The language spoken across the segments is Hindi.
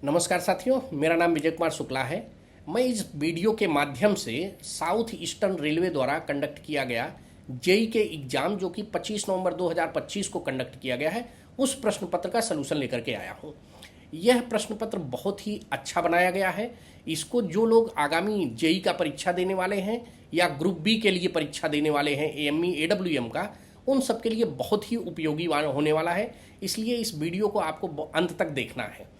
नमस्कार साथियों, मेरा नाम विजय कुमार शुक्ला है। मैं इस वीडियो के माध्यम से साउथ ईस्टर्न रेलवे द्वारा कंडक्ट किया गया जेई के एग्जाम जो कि 25 नवंबर 2025 को कंडक्ट किया गया है, उस प्रश्न पत्र का सलूशन लेकर के आया हूँ। यह प्रश्न पत्र बहुत ही अच्छा बनाया गया है। इसको जो लोग आगामी जेई का परीक्षा देने वाले हैं या ग्रुप बी के लिए परीक्षा देने वाले हैं, एएमई एडब्ल्यूएम का, उन सब के लिए बहुत ही उपयोगी होने वाला है। इसलिए इस वीडियो को आपको अंत तक देखना है।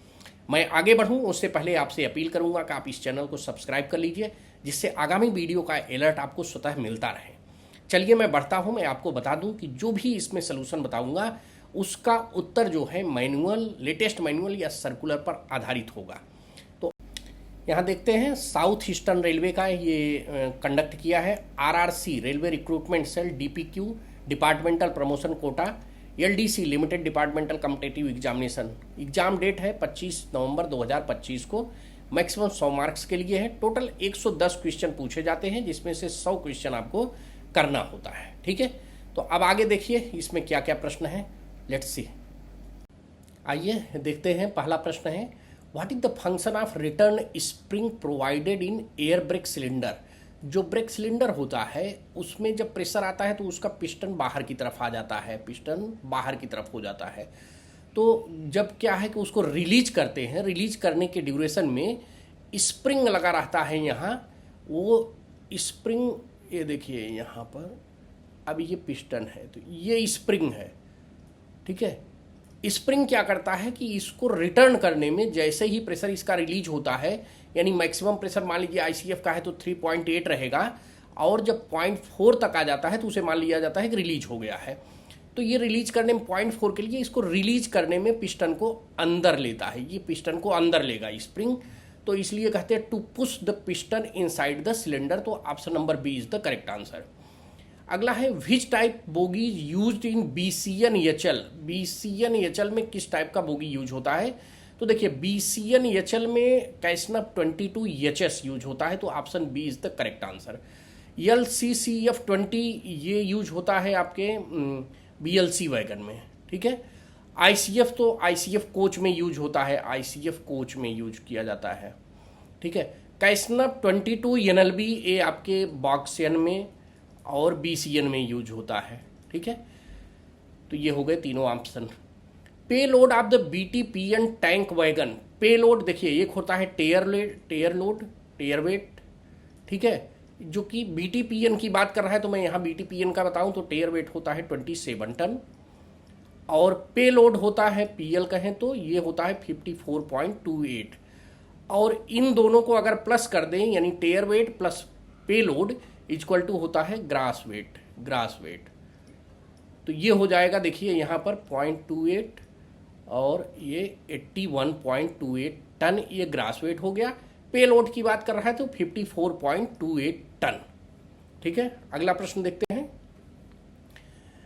मैं आगे बढ़ूं उससे पहले आपसे अपील करूंगा कि आप इस चैनल को सब्सक्राइब कर लीजिए, जिससे आगामी वीडियो का अलर्ट आपको स्वतः मिलता रहे। चलिए मैं बढ़ता हूं। मैं आपको बता दूं कि जो भी इसमें सलूशन बताऊंगा उसका उत्तर जो है मैनुअल, लेटेस्ट मैनुअल या सर्कुलर पर आधारित होगा। तो यहाँ देखते हैं, साउथ ईस्टर्न रेलवे का ये कंडक्ट किया है RRC railway recruitment cell DPQ departmental promotion quota LDC limited departmental competitive examination. Exam date है 25 नवंबर 2025 को। मैक्सिमम 100 मार्क्स के लिए है। टोटल 110 क्वेश्चन पूछे जाते हैं, जिसमें से 100 क्वेश्चन आपको करना होता है। ठीक है, तो अब आगे देखिए इसमें क्या क्या प्रश्न है। Let's see. आइए देखते हैं। पहला प्रश्न है, what is the function of return spring provided in air brake cylinder. जो ब्रेक सिलेंडर होता है उसमें जब प्रेशर आता है तो उसका पिस्टन बाहर की तरफ आ जाता है, पिस्टन बाहर की तरफ हो जाता है। तो जब क्या है कि उसको रिलीज करते हैं, रिलीज करने के ड्यूरेशन में स्प्रिंग लगा रहता है यहाँ। वो स्प्रिंग, ये देखिए यहाँ पर, अब ये पिस्टन है तो ये स्प्रिंग है। ठीक है, स्प्रिंग क्या करता है कि इसको रिटर्न करने में जैसे ही प्रेशर इसका रिलीज होता है, यानी मैक्सिमम प्रेशर मान लीजिए आईसीएफ का है तो 3.8 रहेगा, और जब 0.4 तक आ जाता है तो उसे मान लिया जाता है कि रिलीज हो गया है। तो ये रिलीज करने में 0.4 के लिए इसको रिलीज करने में पिस्टन को अंदर लेता है, ये पिस्टन को अंदर लेगा स्प्रिंग। तो इसलिए कहते हैं to push the piston inside the cylinder. तो option number B is the correct answer. अगला है, which type bogie used in BCNHL. BCNHL में किस टाइप का बोगी यूज होता है? तो देखिए बीसीएनएचएल में कैसनप 22HS यूज होता है, तो option B is the correct answer. LCCF20 ये यूज होता है आपके BLC वैगन में। ठीक है, ICF तो ICF कोच में यूज होता है, ICF कोच में यूज किया जाता है। ठीक है, कैसनप 22 NLB ये आपके बॉक्सियन में और BCN में यूज होता है। ठीक है, तो ये हो गए तीनों ऑप्शन। पे load of the BTPN tank wagon. पे लोड देखिए, एक होता है टेयर लोड, टेयर वेट। ठीक है, जो कि BTPN की बात कर रहा है तो मैं यहाँ BTPN का बताऊँ तो टेयर वेट होता है 27 टन, और पे लोड होता है PL कहें तो ये होता है 54.28। और इन दोनों को अगर प्लस कर दें, यानी टेयर वेट प्लस पे लोड इक्वल टू होता है ग्रास वेट। तो ये हो जाएगा, देखिए यहाँ पर 0.28 और ये 81.28 टन, ये ग्रास वेट हो गया। पे लोड की बात कर रहा है तो 54.28 टन। ठीक है, अगला प्रश्न देखते हैं।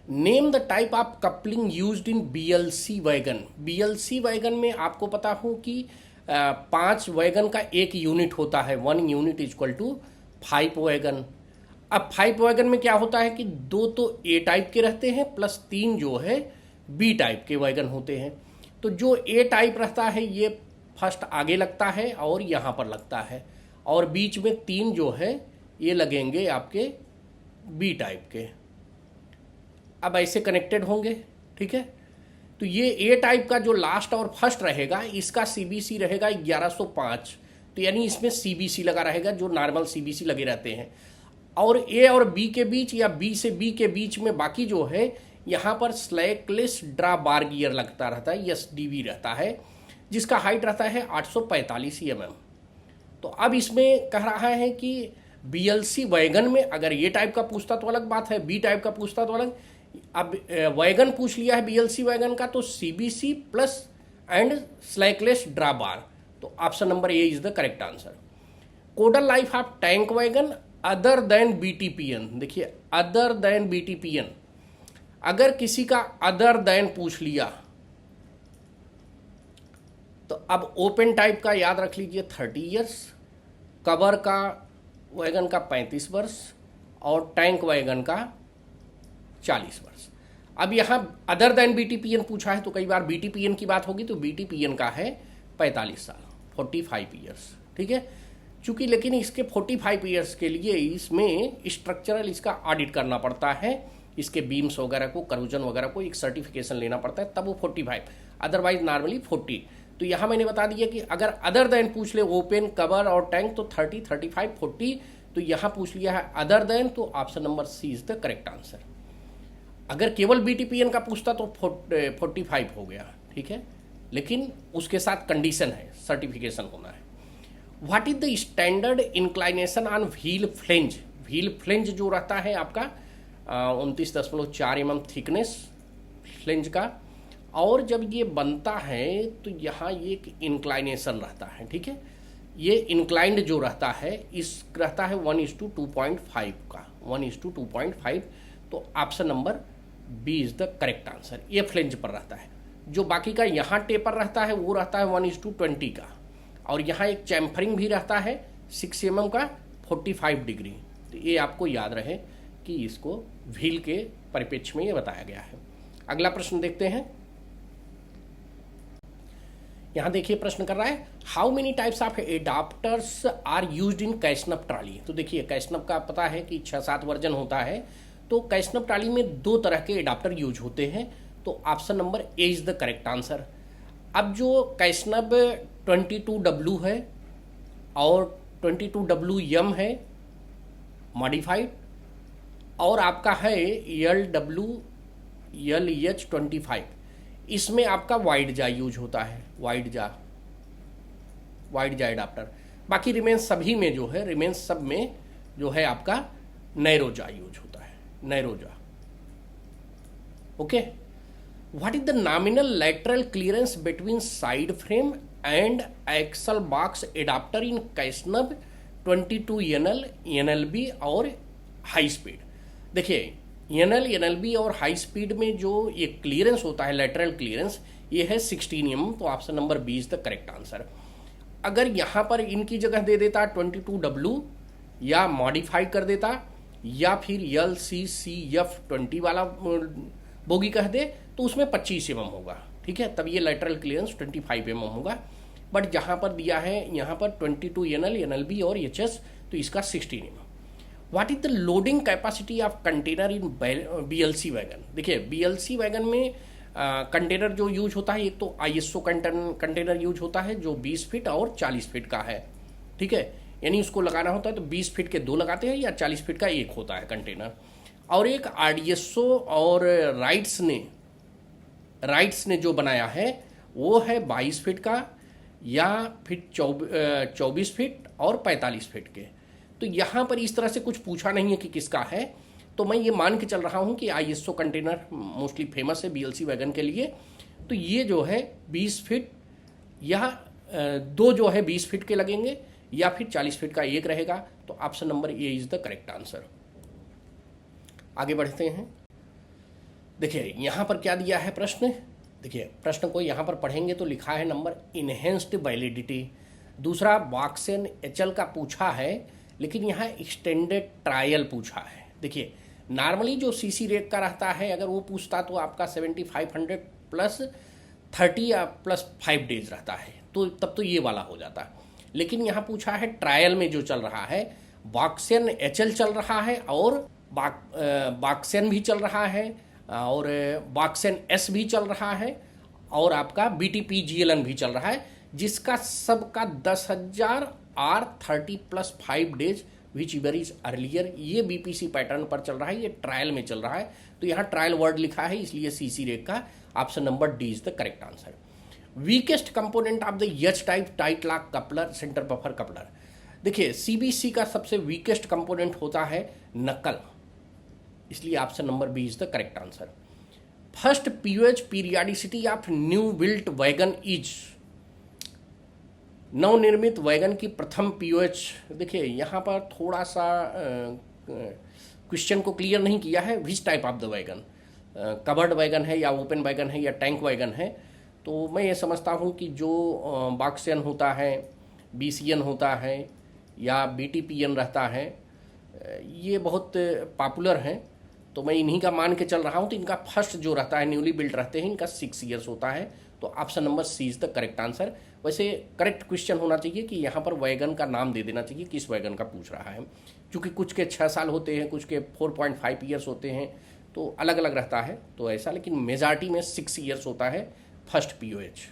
Name the type of coupling used in BLC wagon. BLC wagon में आपको पता हो कि 5 वैगन का एक यूनिट होता है, 1 यूनिट इक्वल टू 5 वैगन। अब 5 वैगन में क्या होता है कि 2 तो A टाइप के रहते हैं प्लस 3 जो है B टाइप के वैगन होते हैं। तो जो A टाइप रहता है ये फर्स्ट आगे लगता है और यहाँ पर लगता है, और बीच में 3 जो है ये लगेंगे आपके B टाइप के। अब ऐसे कनेक्टेड होंगे। ठीक है, तो ये A टाइप का जो लास्ट और फर्स्ट रहेगा इसका CBC रहेगा 1105। तो यानी इसमें CBC लगा रहेगा, जो नॉर्मल CBC लगे रहते हैं। और A और B के बीच या B से B के बीच में बाकी जो है यहाँ पर स्लैकलेस ड्रा बार गियर लगता रहता है, SDB रहता है, जिसका हाइट रहता है 845 mm। तो अब इसमें कह रहा है कि BLC वैगन में अगर ये टाइप का पूछता तो अलग बात है, B टाइप का पूछता तो अलग। अब वैगन पूछ लिया है BLC वैगन का, तो CBC प्लस एंड स्लैकलेस ड्रा बार। तो option number A is the correct answer. Codal life of tank wagon other than BTPN। देखिए अदर देन BTPN, अगर किसी का अदर देन पूछ लिया तो अब ओपन टाइप का याद रख लीजिए 30 ईयर्स, कवर का वैगन का 35 वर्ष और टैंक वैगन का 40 वर्ष। अब यहाँ अदर देन BTPN पूछा है तो कई बार BTPN की बात होगी तो BTPN का है 45 साल। 45 ईयर्स, ठीक है। चूँकि लेकिन इसके 45 ईयर्स के लिए इसमें स्ट्रक्चरल इसका ऑडिट करना पड़ता है, इसके बीम्स वगैरह को, करोजन वगैरह को एक सर्टिफिकेशन लेना पड़ता है, तब वो 45, अदरवाइज नॉर्मली 40। तो यहाँ मैंने बता दिया कि अगर अदर देन पूछ ले, ओपन, कवर और टैंक, तो 30, 35, 40। तो यहाँ पूछ लिया है अदर देन, तो option number C is the correct answer. अगर केवल BTPN का पूछता तो 45 हो गया, ठीक है, लेकिन उसके साथ कंडीशन है, सर्टिफिकेशन होना है। What is the standard inclination on wheel flange? Wheel flange जो रहता है आपका 29.4 mm थिकनेस फ्लेंज का, और जब ये बनता है तो यहाँ ये एक इंक्लाइनेशन रहता है, ठीक है। ये इंक्लाइंड जो रहता है इस रहता है 1:2.5 का, 1:2.5। तो option number B is the correct answer. ये फ्लेंज पर रहता है। जो बाकी का यहाँ टेपर रहता है वो रहता है 1:20 का, और यहाँ एक चैम्फरिंग भी रहता है 6 mm का 45 डिग्री। तो ये आपको याद रहे कि इसको व्हील के परिप्रेक्ष्य में ये बताया गया है। अगला प्रश्न देखते हैं। यहाँ देखिए प्रश्न कर रहा है how many types of adapters are used in casnub trolley. तो देखिए कैशनप का पता है कि 6-7 वर्जन होता है। तो कैशनप ट्रॉली में 2 तरह के एडाप्टर यूज होते हैं। तो option number A is the correct answer. अब जो कैशनप 22W है और 22WM है मॉडिफाइड, और आपका है LH25, इसमें आपका वाइड जा यूज होता है, वाइड जा एडाप्टर। बाकी रिमेंस सभी में जो है, रिमेंस सब में जो है आपका नैरो जा यूज होता है, नैरो जा। Okay. What is the nominal lateral clearance between side frame and axle box adapter in casnub 22NL, NLB और हाई स्पीड? देखिए NL, NLB और हाई स्पीड में जो ये क्लियरेंस होता है, लेटरल क्लियरेंस, ये है 16 mm। तो option number B is the correct answer. अगर यहाँ पर इनकी जगह दे देता 22W या मॉडिफाई कर देता, या फिर LCCF20 वाला बोगी कह दे, तो उसमें 25 mm होगा, ठीक है, तब ये लेटरल क्लियरेंस 25 mm होगा। बट जहाँ पर दिया है यहाँ पर 22NL, NLB और HS, तो इसका 16 mm। What is the loading capacity of container in BLC wagon? देखिए BLC वैगन में कंटेनर जो यूज होता है, एक तो ISO कंटेनर यूज होता है जो 20 फीट और 40 फीट का है, ठीक है। यानी उसको लगाना होता है तो 20 फीट के 2 लगाते हैं या 40 फीट का 1 होता है कंटेनर। और एक RDSO और राइट्स ने जो बनाया है वो है 22 फीट का, या फिर 24 फीट और 45 फीट के। तो यहाँ पर इस तरह से कुछ पूछा नहीं है कि किसका है, तो मैं ये मान के चल रहा हूँ कि ISO कंटेनर मोस्टली फेमस है BLC वैगन के लिए। तो ये जो है 20 फीट या 2 जो है 20 फीट के लगेंगे, या फिर 40 फीट का 1 रहेगा। तो option number A is the correct answer. आगे बढ़ते हैं। देखिए यहाँ पर क्या दिया है प्रश्न। देखिए प्रश्न को यहाँ पर पढ़ेंगे तो लिखा है नंबर इनहेंस्ड वैलिडिटी। दूसरा बॉक्सेन HL का पूछा है, लेकिन यहाँ एक्सटेंडेड ट्रायल पूछा है। देखिए नॉर्मली जो CC रेट का रहता है, अगर वो पूछता तो आपका 7500 प्लस 30 या प्लस 5 डेज रहता है, तो तब तो ये वाला हो जाता। लेकिन यहाँ पूछा है ट्रायल में जो चल रहा है, बॉक्सेन HL चल रहा है, और बॉक्सेन भी चल रहा है, और बॉक्सेन S भी चल रहा है, और आपका BTPGLN भी चल रहा है, जिसका सबका 10,000 R 30 plus 5 days which इवर is earlier. ये BPC पैटर्न पर चल रहा है, ये ट्रायल में चल रहा है। तो यहाँ ट्रायल वर्ड लिखा है, इसलिए CC रेट का option number D is the correct answer. Weakest component of the H type tight lock coupler, centre buffer coupler. देखिए CBC का सबसे वीकेस्ट कंपोनेंट होता है नकल, इसलिए option number B is the correct answer. First POH periodicity of new built wagon is. नवनिर्मित वैगन की प्रथम POH। देखिए यहाँ पर थोड़ा सा क्वेश्चन को क्लियर नहीं किया है, which type of the wagon, covered wagon है या ओपन वैगन है या टैंक वैगन है। तो मैं ये समझता हूँ कि जो बॉक्सियन होता है, BCN होता है या BTPN रहता है, ये बहुत पॉपुलर हैं, तो मैं इन्हीं का मान के चल रहा हूँ। तो इनका फर्स्ट जो रहता है, न्यूली बिल्ट रहते हैं, इनका 6 ईयर्स होता है, तो option number C is the correct answer. वैसे करेक्ट क्वेश्चन होना चाहिए कि यहाँ पर वैगन का नाम दे देना चाहिए, किस वैगन का पूछ रहा है, क्योंकि कुछ के 6 साल होते हैं, कुछ के 4.5 ईयर्स होते हैं, तो अलग अलग रहता है तो ऐसा, लेकिन मेजॉरिटी में 6 ईयर्स होता है first POH।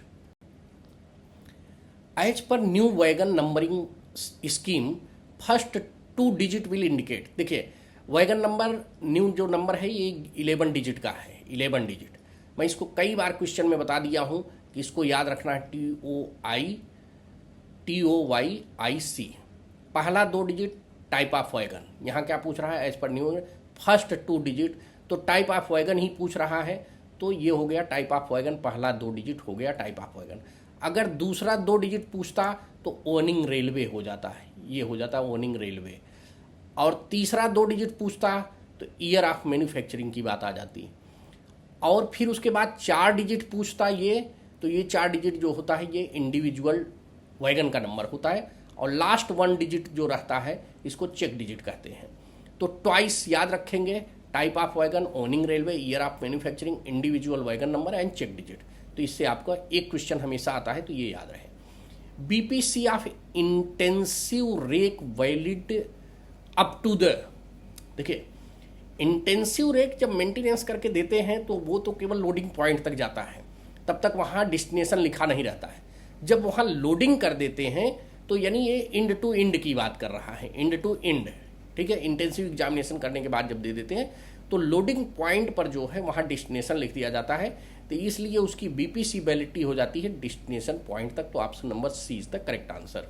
As per new wagon numbering scheme first 2 digit will indicate. देखिए वैगन नंबर न्यू जो नंबर है ये 11 डिजिट का है, 11 डिजिट। मैं इसको कई बार क्वेश्चन में बता दिया हूँ कि इसको याद रखना है, TOYIC। पहला 2 डिजिट टाइप ऑफ वैगन, यहाँ क्या पूछ रहा है as per new first 2 digit, तो टाइप ऑफ वैगन ही पूछ रहा है, तो ये हो गया टाइप ऑफ वैगन, पहला 2 डिजिट हो गया टाइप ऑफ वैगन। अगर दूसरा 2 डिजिट पूछता तो ओनिंग रेलवे हो जाता है, ये हो जाता है ओनिंग रेलवे। और तीसरा 2 डिजिट पूछता तो ईयर ऑफ मैन्युफैक्चरिंग की बात आ जाती। और फिर उसके बाद 4 डिजिट पूछता ये, तो ये 4 डिजिट जो होता है ये इंडिविजुअल वैगन का नंबर होता है। और लास्ट 1 डिजिट जो रहता है इसको चेक डिजिट कहते हैं। तो ट्वाइस याद रखेंगे, type of wagon, owning railway, year of manufacturing, individual wagon number and check digit. तो इससे आपका एक क्वेश्चन हमेशा आता है, तो ये याद रहे। BPC of intensive rake valid up to the, देखिए इंटेंसिव रेक जब मेंटेनेंस करके देते हैं तो वो तो केवल लोडिंग पॉइंट तक जाता है, तब तक वहाँ डेस्टिनेशन लिखा नहीं रहता है। जब वहाँ लोडिंग कर देते हैं तो यानी ये इंड टू इंड की बात कर रहा है, इंड टू इंड, ठीक है। इंटेंसिव एग्जामिनेशन करने के बाद जब दे देते हैं तो लोडिंग पॉइंट पर जो है वहाँ डेस्टिनेशन लिख दिया जाता है, तो इसलिए उसकी BPC वैलिडिटी हो जाती है डेस्टिनेशन पॉइंट तक। तो option number C is the correct answer.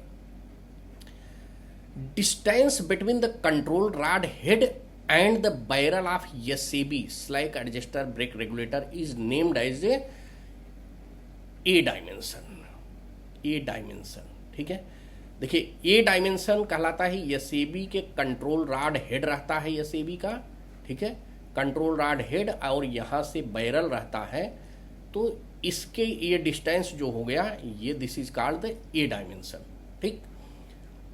Distance between the control rod head and the barrel of SAB slack adjuster brake regulator is named as a dimension, ठीक है। देखिए A डायमेंशन कहलाता है SAB के कंट्रोल रॉड हेड रहता है SAB का, ठीक है, कंट्रोल रॉड हेड, और यहाँ से बैरल रहता है, तो इसके ये डिस्टेंस जो हो गया ये this is called the A dimension, ठीक।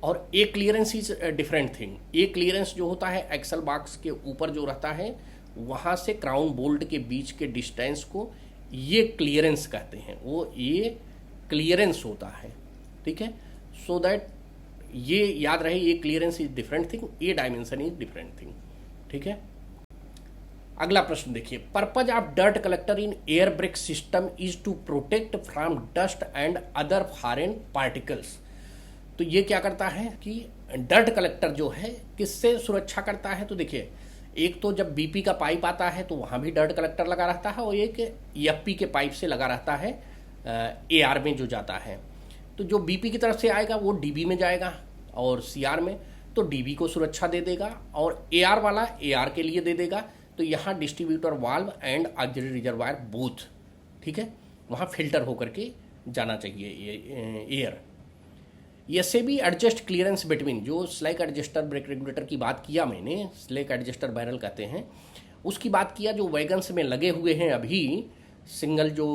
और A clearance is different thing. A clearance जो होता है एक्सल बॉक्स के ऊपर जो रहता है वहाँ से क्राउन बोल्ट के बीच के डिस्टेंस को ये क्लियरेंस कहते हैं, वो ये क्लियरेंस होता है, ठीक है। सो दैट ये याद रहे, ये clearance is different thing, a dimension is different thing, ठीक है। अगला प्रश्न देखिए, purpose of dirt collector in air brake system is to protect from dust and other foreign particles. तो ये क्या करता है कि डर्ट कलेक्टर जो है किससे सुरक्षा करता है, तो देखिए एक तो जब BP का पाइप आता है तो वहाँ भी डर्ट कलेक्टर लगा रहता है, और एक FP के पाइप से लगा रहता है AR में जो जाता है। तो जो BP की तरफ से आएगा वो DB में जाएगा, और CR में तो DB को सुरक्षा दे देगा, और AR वाला AR के लिए दे देगा। तो यहाँ distributor valve and auxiliary reservoir both, ठीक है, वहाँ फिल्टर होकर के जाना चाहिए air. SAB adjust clearance between, जो स्लैक एडजस्टर ब्रेक रेगुलेटर की बात किया मैंने, स्लैक एडजस्टर बैरल कहते हैं, उसकी बात किया जो वैगन्स में लगे हुए हैं अभी, सिंगल जो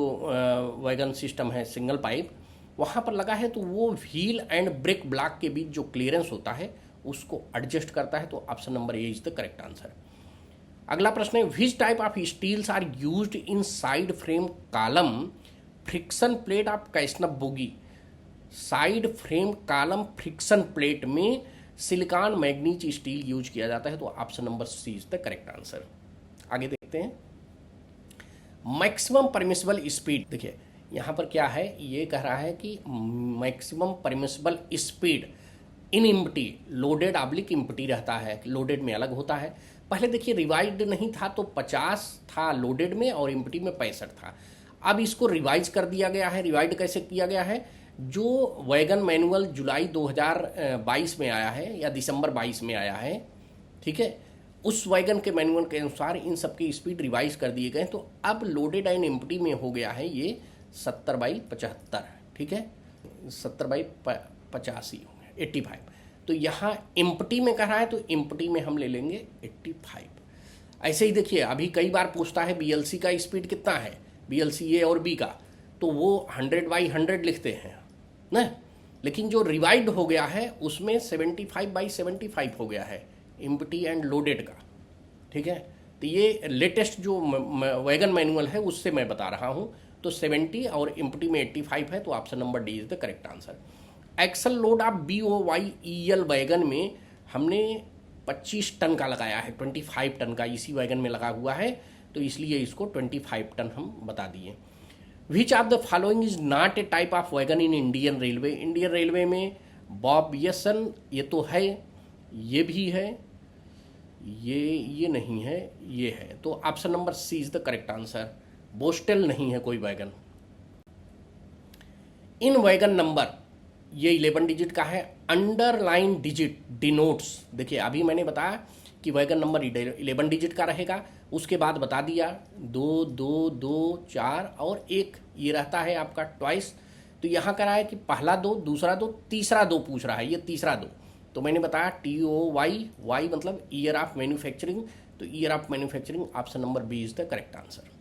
वैगन सिस्टम है सिंगल पाइप वहाँ पर लगा है, तो वो व्हील एंड ब्रेक ब्लॉक के बीच जो क्लियरेंस होता है उसको एडजस्ट करता है। तो option number A is the correct answer. अगला प्रश्न है, which type of steels are used in side frame column friction plate of casnub bogie. Side frame column friction plate में सिलिकॉन मैग्नीज स्टील यूज किया जाता है। तो option number C is the correct answer. आगे देखते हैं, मैक्सिमम परमिसिबल स्पीड। देखिए यहाँ पर क्या है, ये कह रहा है कि maximum permissible speed in empty loaded oblique empty रहता है, लोडेड में अलग होता है। पहले देखिए रिवाइज्ड नहीं था तो 50 था लोडेड में और इम्पटी में 65 था। अब इसको रिवाइज कर दिया गया है। रिवाइड कैसे किया गया है, जो वैगन मैनुअल जुलाई 2022 में आया है या दिसंबर 22 में आया है, ठीक है, उस वैगन के मैनुअल के अनुसार इन सबकी स्पीड रिवाइज कर दिए गए। तो अब लोडेड एंड एम्प्टी में हो गया है ये 70/75, ठीक है, 70/85 होंगे 85। तो यहाँ एम्प्टी में कह रहा है तो एम्प्टी में हम ले लेंगे 85। ऐसे ही देखिए अभी कई बार पूछता है BLC का स्पीड कितना है, BLC ए और बी का, तो वो 100/100 लिखते हैं ना, लेकिन जो रिवाइड हो गया है उसमें 75/75 हो गया है एम्प्टी एंड लोडेड का, ठीक है। तो ये लेटेस्ट जो वैगन मैनुअल है उससे मैं बता रहा हूँ, तो 70 और एम्प्टी में 85 है, तो option number D is the correct answer. Axle load of BOYEL wagon में हमने 25 टन का लगाया है, 25 टन का इसी वैगन में लगा हुआ है, तो इसलिए इसको 25 टन हम बता दिए। विच of the following is not a type of wagon in Indian railway? Indian railway में बॉब येसन ये तो है, ये भी है, ये नहीं है, ये है, तो option number C is the correct answer. Bolster नहीं है कोई वैगन। इन वैगन नंबर ये 11 डिजिट का है, अंडरलाइन डिजिट डिनोट्स, देखिए अभी मैंने बताया कि वैगन नंबर 11 डिजिट का रहेगा, उसके बाद बता दिया 2 2 2 4 और 1 ये रहता है आपका ट्वाइस। तो यहाँ करा है कि पहला 2, दूसरा 2, तीसरा 2 पूछ रहा है, ये तीसरा 2, तो मैंने बताया TOY मतलब ईयर ऑफ मैन्युफैक्चरिंग, तो year of manufacturing option number B is the correct answer.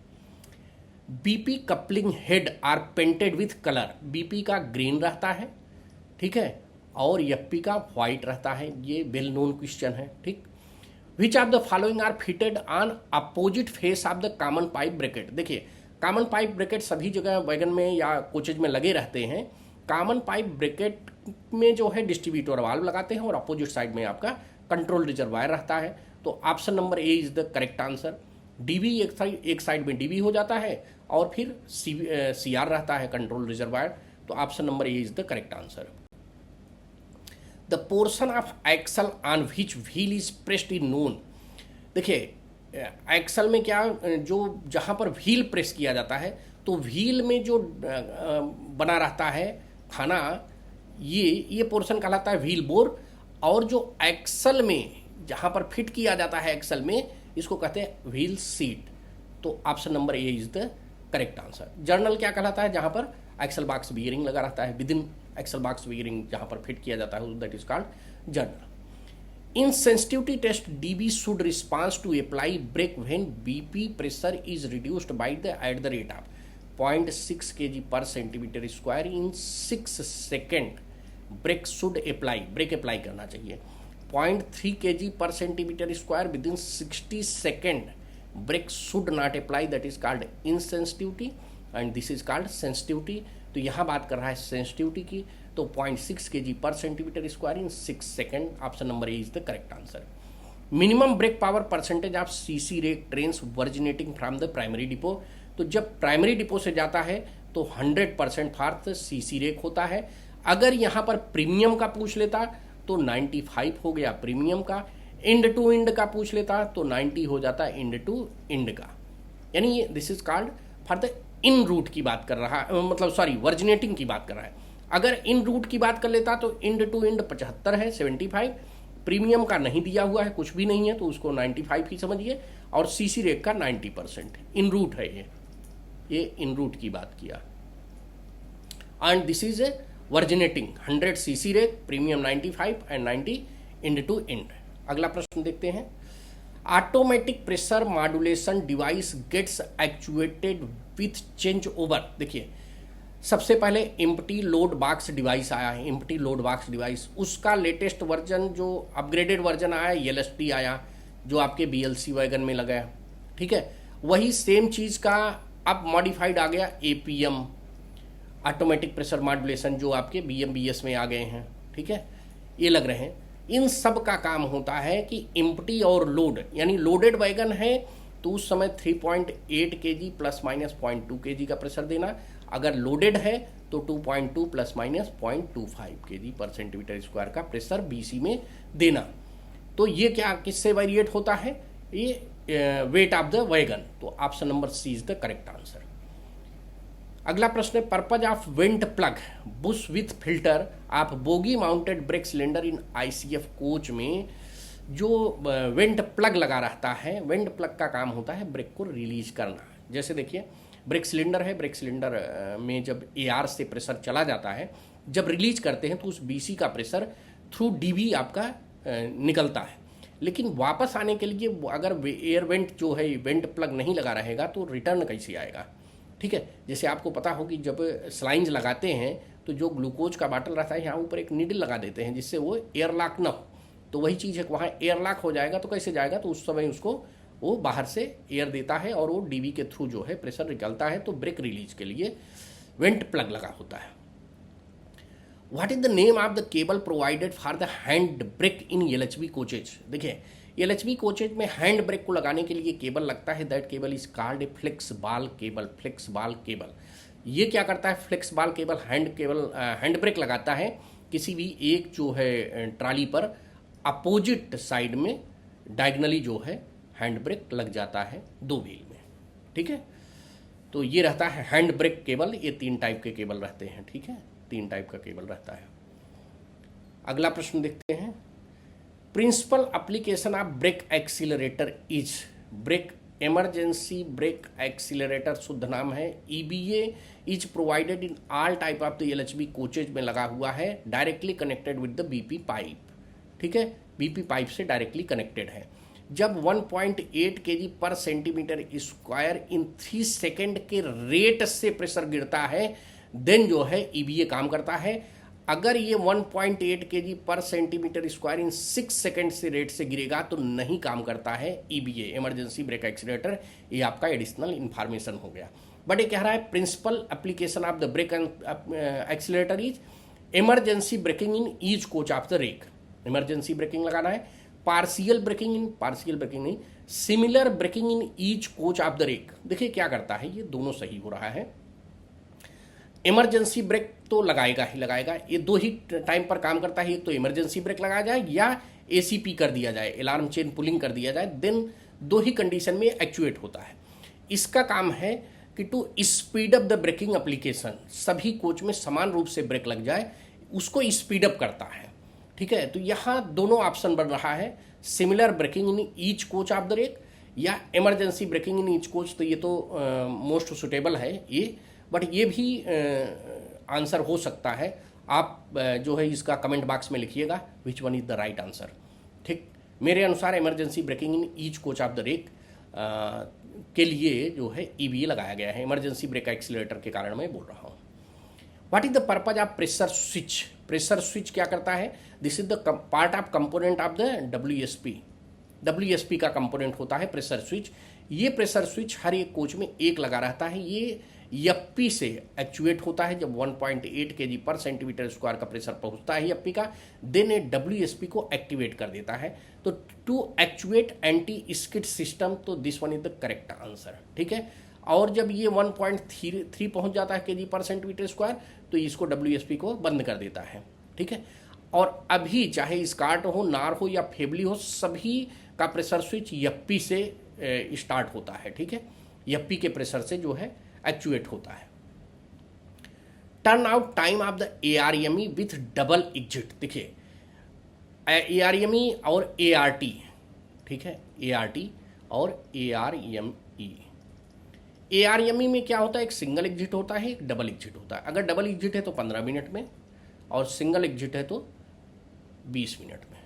BP coupling head are painted with colour, BP का ग्रीन रहता है, ठीक है, और FP का व्हाइट रहता है, ये वेल नोन क्वेश्चन है, ठीक। Which of the following are fitted on opposite face of the common pipe bracket? देखिए कॉमन पाइप ब्रैकेट सभी जगह वैगन में या कोचेज में लगे रहते हैं। कॉमन पाइप ब्रैकेट में जो है डिस्ट्रीब्यूटर वाल्व लगाते हैं और अपोजिट साइड में आपका कंट्रोल रिजर्वायर रहता है, तो option number A is the correct answer. DB एक साइड में DB हो जाता है और फिर CR रहता है कंट्रोल रिजर्वायर, तो option number A is the correct answer. The portion of axle on which wheel is pressed in known? देखिए एक्सल में क्या, जो जहाँ पर व्हील प्रेस किया जाता है तो व्हील में जो बना रहता है खाना, ये पोर्शन कहलाता है व्हील बोर, और जो एक्सल में जहाँ पर फिट किया जाता है एक्सल में, इसको कहते हैं व्हील सीट, तो option number A is the correct answer. Journal क्या कहलाता है? जहाँ पर एक्सल बॉक्स बियरिंग लगा रहता है, within axle box bearing जहाँ पर फिट किया जाता है, that is called journal. In sensitivity test, DB should respond to apply brake when BP pressure is reduced by the at the rate of 0.6 kg per centimeter square in 6 second. Brake should apply, brake apply करना चाहिए 0.3 kg per centimeter square within 60 second. Brake should not apply, that is called insensitivity and this is called sensitivity. तो यहाँ बात कर रहा है सेंसिटिविटी की, तो 0.6 kg पर centimetre square in 6 second, option number A is the correct answer. Minimum brake power percentage of CC rake trains originating from the primary depot, तो जब प्राइमरी डिपो से जाता है तो 100% फॉर द CC रेक होता है। अगर यहाँ पर प्रीमियम का पूछ लेता तो 95 हो गया प्रीमियम का, इंड टू इंड का पूछ लेता तो 90 हो जाता इंड टू इंड का, यानी this is called for the en route की बात कर रहा है, मतलब सॉरी वर्जिनेटिंग की बात कर रहा है। अगर इन रूट की बात कर लेता तो इंड टू इंड 75 है, 75, प्रीमियम का नहीं दिया हुआ है, कुछ भी नहीं है, तो उसको 95 ही समझिए, और CC रेक का 90% इन रूट है, ये इन रूट की बात किया। And this is a originating 100 CC rake, premium 95 and 90 end to end. अगला प्रश्न देखते हैं। Automatic pressure modulation device gets actuated with change over. देखिए सबसे पहले एम्प्टी लोड बॉक्स डिवाइस आया है, एम्प्टी लोड बॉक्स डिवाइस, उसका लेटेस्ट वर्जन जो अपग्रेडेड वर्जन आया LSD आया, जो आपके BLC वैगन में लगा, ठीक है, वही सेम चीज़ का अब मॉडिफाइड आ गया APM ऑटोमेटिक प्रेशर मॉड्यूलेशन, जो आपके BMBS में आ गए हैं, ठीक है, ये लग रहे हैं। इन सब का काम होता है कि एम्प्टी और लोड, यानी लोडेड वैगन है तो उस समय 3.8 kg प्लस माइनस 0.2 kg का प्रेशर देना, अगर लोडेड है तो 2.2 प्लस माइनस 0.25 kg पर सेंटीमीटर स्क्वायर का प्रेशर BC में देना। तो ये क्या किससे वेरिएट होता है? ये वेट ऑफ द वैगन, तो option number C is the correct answer. अगला प्रश्न है, purpose of vent plug bush with filter of bogie mounted brake cylinder in ICF coach में जो वेंट प्लग लगा रहता है, वेंट प्लग का काम होता है ब्रेक को रिलीज करना। जैसे देखिए ब्रेक सिलेंडर है, ब्रेक सिलेंडर में जब AR से प्रेशर चला जाता है, जब रिलीज करते हैं तो उस BC का प्रेशर थ्रू DB आपका निकलता है, लेकिन वापस आने के लिए अगर एयर वेंट जो है वेंट प्लग नहीं लगा रहेगा तो रिटर्न कैसे आएगा? ठीक है, जैसे आपको पता हो कि जब स्लाइंज लगाते हैं तो जो ग्लूकोज का बाटल रहता है यहाँ ऊपर एक नीडल लगा देते हैं जिससे वो एयर लॉक ना हो, तो वही चीज़ है, वहाँ एयर लॉक हो जाएगा तो कैसे जाएगा? तो उस समय उसको वो बाहर से एयर देता है और वो डीवी के थ्रू जो है प्रेशर निकलता है, तो ब्रेक रिलीज के लिए वेंट प्लग लगा होता है। What is the name of the cable provided for the hand brake in LHB coaches? देखिए एलएचबी कोचेज में हैंड ब्रेक को लगाने के लिए केबल लगता है, that cable is called a flex ball cable. Flex ball cable ये क्या करता है? Flex ball cable hand brake लगाता है किसी भी एक जो है ट्राली पर अपोजिट साइड में डायगनली जो है हैंड ब्रेक लग जाता है दो व्हील में, ठीक है। तो ये रहता है हैंड ब्रेक केबल। ये 3 टाइप के केबल रहते हैं, ठीक है, 3 टाइप का केबल रहता है। अगला प्रश्न देखते हैं, principal application of brake accelerator is? Brake emergency brake accelerator शुद्ध नाम है EBA is provided in all type of the LHB coaches में लगा हुआ है, directly connected with the BP pipe, ठीक है, BP पाइप से डायरेक्टली कनेक्टेड है। जब 1.8 kg पर सेंटीमीटर स्क्वायर इन 3 सेकेंड के रेट से प्रेशर गिरता है, देन जो है EBA काम करता है। अगर ये 1.8 kg पर सेंटीमीटर स्क्वायर इन 6 सेकेंड से रेट से गिरेगा तो नहीं काम करता है EBA, इमरजेंसी ब्रेक एक्सीलरेटर। ये आपका एडिशनल इंफॉर्मेशन हो गया। बट ये कह रहा है principal application of the brake accelerator is emergency braking in each coach of the rake. Emergency braking लगाना है, पार्शियल ब्रेकिंग नहीं, similar braking in each coach of the rake. देखिए क्या करता है, ये दोनों सही हो रहा है। इमरजेंसी ब्रेक तो लगाएगा ही लगाएगा, ये 2 ही टाइम पर काम करता है। एक तो इमरजेंसी ब्रेक लगाया जाए या ACP कर दिया जाए, अलार्म चेन पुलिंग कर दिया जाए, देन 2 ही कंडीशन में एक्चुएट होता है। इसका काम है कि to speed up the braking application, सभी कोच में समान रूप से ब्रेक लग जाए, उसको स्पीड अप करता है, ठीक है। तो यहाँ दोनों ऑप्शन बन रहा है, similar braking in each coach of the rake या emergency braking in each coach. तो ये तो मोस्ट सुटेबल है ये, बट ये भी आंसर हो सकता है। आप जो है इसका कमेंट बॉक्स में लिखिएगा which one is the right answer, ठीक। मेरे अनुसार emergency braking in each coach of the rake के लिए जो है EBA लगाया गया है, इमरजेंसी ब्रेक एक्सीलरेटर के कारण मैं बोल रहा हूँ। What is the purpose of pressure switch? Pressure switch क्या करता है? This is the part of component of the WSP का कंपोनेंट होता है प्रेशर स्विच। ये प्रेशर स्विच हर एक कोच में एक लगा रहता है। ये यप्पी से एक्चुएट होता है। जब 1.8 kg पर सेंटीमीटर स्क्वायर का प्रेशर पहुंचता है यप्पी का, देन ये WSP को एक्टिवेट कर देता है। तो to actuate anti skid system, तो this one is the correct answer, ठीक है। और जब ये 1.3 पहुंच जाता है kg पर सेंटीमीटर स्क्वायर, तो इसको WSP को बंद कर देता है, ठीक है। और अभी चाहे स्कार्ट हो, नार हो या फेबली हो, सभी का प्रेशर स्विच यप्पी से स्टार्ट होता है, ठीक है। यप्पी के प्रेशर से जो है एक्चुएट होता है। Turn out time of the ARME with double exit. देखिए ARME और ART, ठीक है, ART और ARME। ARME में क्या होता है, एक सिंगल एग्जिट होता है, एक डबल एग्जिट होता है। अगर डबल एग्जिट है तो 15 मिनट में, और सिंगल एग्जिट है तो 20 मिनट में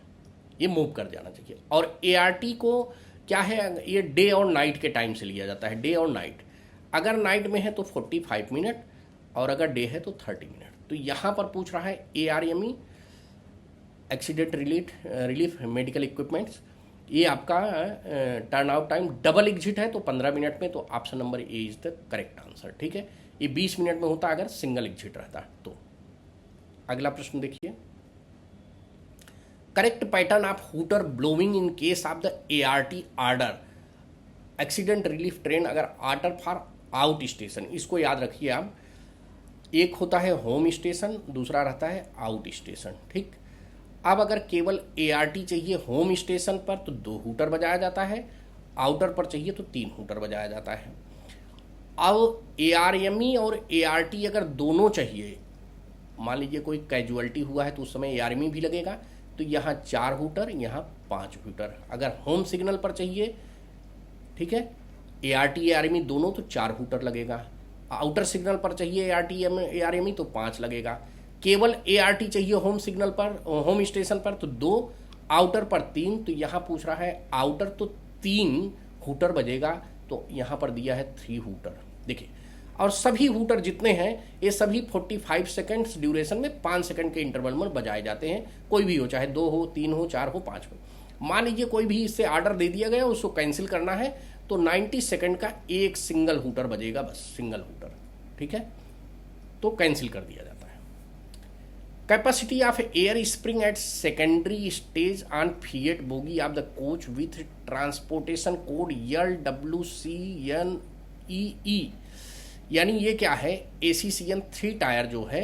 ये मूव कर जाना चाहिए। और ART को क्या है, ये डे और नाइट के टाइम से लिया जाता है, डे और नाइट। अगर नाइट में है तो 45 मिनट और अगर डे है तो 30 मिनट। तो यहाँ पर पूछ रहा है ARME accident relief medical equipments, ये आपका turn out time double exit है तो 15 मिनट में, तो option number A is the correct answer, ठीक है। ये 20 मिनट में होता अगर सिंगल एग्जिट रहता तो। अगला प्रश्न देखिए, correct pattern of hooter blowing in case of the ART order accident relief train, अगर ऑर्डर फॉर आउट स्टेशन, इसको याद रखिए आप। एक होता है होम स्टेशन, दूसरा रहता है आउट स्टेशन, ठीक। अब अगर केवल ART चाहिए होम स्टेशन पर तो 2 हूटर बजाया जाता है, आउटर पर चाहिए तो 3 हूटर बजाया जाता है। अब ARME और ART अगर दोनों चाहिए, मान लीजिए कोई कैजुअलिटी हुआ है तो उस समय ARME भी लगेगा, तो यहाँ 4 हूटर, यहाँ 5 हूटर। अगर होम सिग्नल पर चाहिए, ठीक है, ART ARME दोनों, तो 4 हूटर लगेगा। आउटर सिग्नल पर चाहिए ART ARME तो 5 लगेगा। केवल ART चाहिए होम सिग्नल पर, होम स्टेशन पर, तो 2, आउटर पर 3। तो यहाँ पूछ रहा है आउटर तो 3 हूटर बजेगा, तो यहाँ पर दिया है 3 हूटर। देखिए, और सभी हूटर जितने हैं ये सभी 45 सेकेंड्स ड्यूरेशन में 5 सेकंड के इंटरवल में बजाए जाते हैं, कोई भी हो, चाहे 2 हो, 3 हो, 4 हो, 5 हो। मान लीजिए कोई भी इससे ऑर्डर दे दिया गया, उसको कैंसिल करना है, तो 90 सेकंड का एक सिंगल हूटर बजेगा, बस सिंगल हूटर, ठीक है, तो कैंसिल कर दिया जाता है। Capacity of air spring at secondary stage on FIAT bogie of the coach with transportation code LWCNEE, यानी ये क्या है, ACCN 3 टायर जो है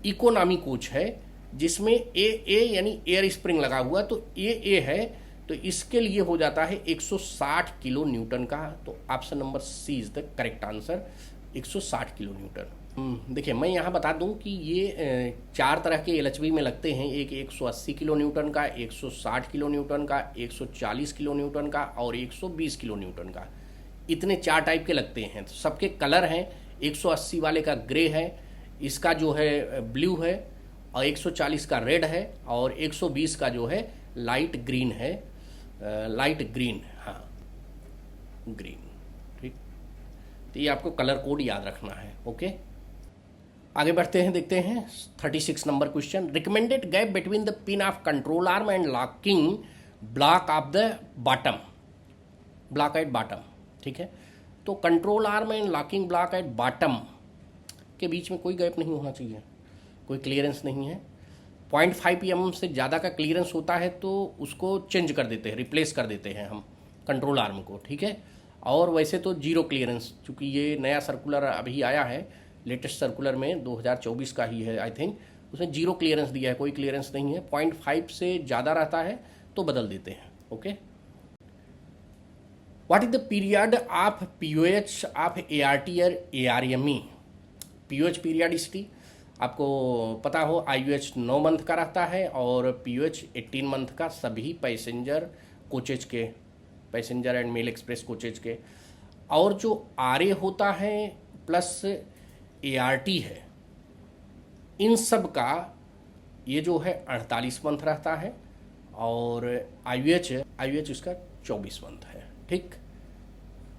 इकोनॉमी कोच है, जिसमें ए यानी एयर स्प्रिंग लगा हुआ, तो ए है, तो इसके लिए हो जाता है 160 किलो न्यूटन का, तो option number C is the correct answer, 160 kilo newton. देखिए मैं यहाँ बता दूँ कि ये 4 तरह के LHV में लगते हैं, एक 180 किलो न्यूटन का, 160 किलो न्यूटन का, 140 किलो न्यूटन का और 120 किलो न्यूटन का, इतने 4 टाइप के लगते हैं। तो सबके कलर हैं, 180 वाले का ग्रे है, इसका जो है ब्लू है, और 140 का रेड है, और 120 का जो है लाइट ग्रीन है, लाइट ग्रीन, हाँ ग्रीन, ठीक। तो ये आपको कलर कोड याद रखना है, ओके। आगे बढ़ते हैं, देखते हैं 36 number question. Recommended gap between the pin of control arm and locking block of the bottom, block at bottom, ठीक है। तो control arm and locking block at bottom के बीच में कोई गैप नहीं होना चाहिए, कोई क्लियरेंस नहीं है। 0.5 mm से ज़्यादा का क्लियरेंस होता है तो उसको चेंज कर देते हैं, रिप्लेस कर देते हैं हम कंट्रोल आर्म को, ठीक है। और वैसे तो जीरो क्लियरेंस, चूँकि ये नया सर्कुलर अभी आया है, लेटेस्ट सर्कुलर में 2024 का ही है आई थिंक, उसमें जीरो क्लियरेंस दिया है, कोई क्लियरेंस नहीं है। 0.5 से ज़्यादा रहता है तो बदल देते हैं, okay. What is the period of POH of ART और ARME? POH पीरियडिसिटी आपको पता हो, IUH 9 मंथ का रहता है और POH 18 मंथ का, सभी पैसेंजर कोचेज के, passenger and mail express coaches के। और जो RA होता है प्लस ART है, इन सब का ये जो है 48 मंथ रहता है, और IUH इसका 24 मंथ है, ठीक।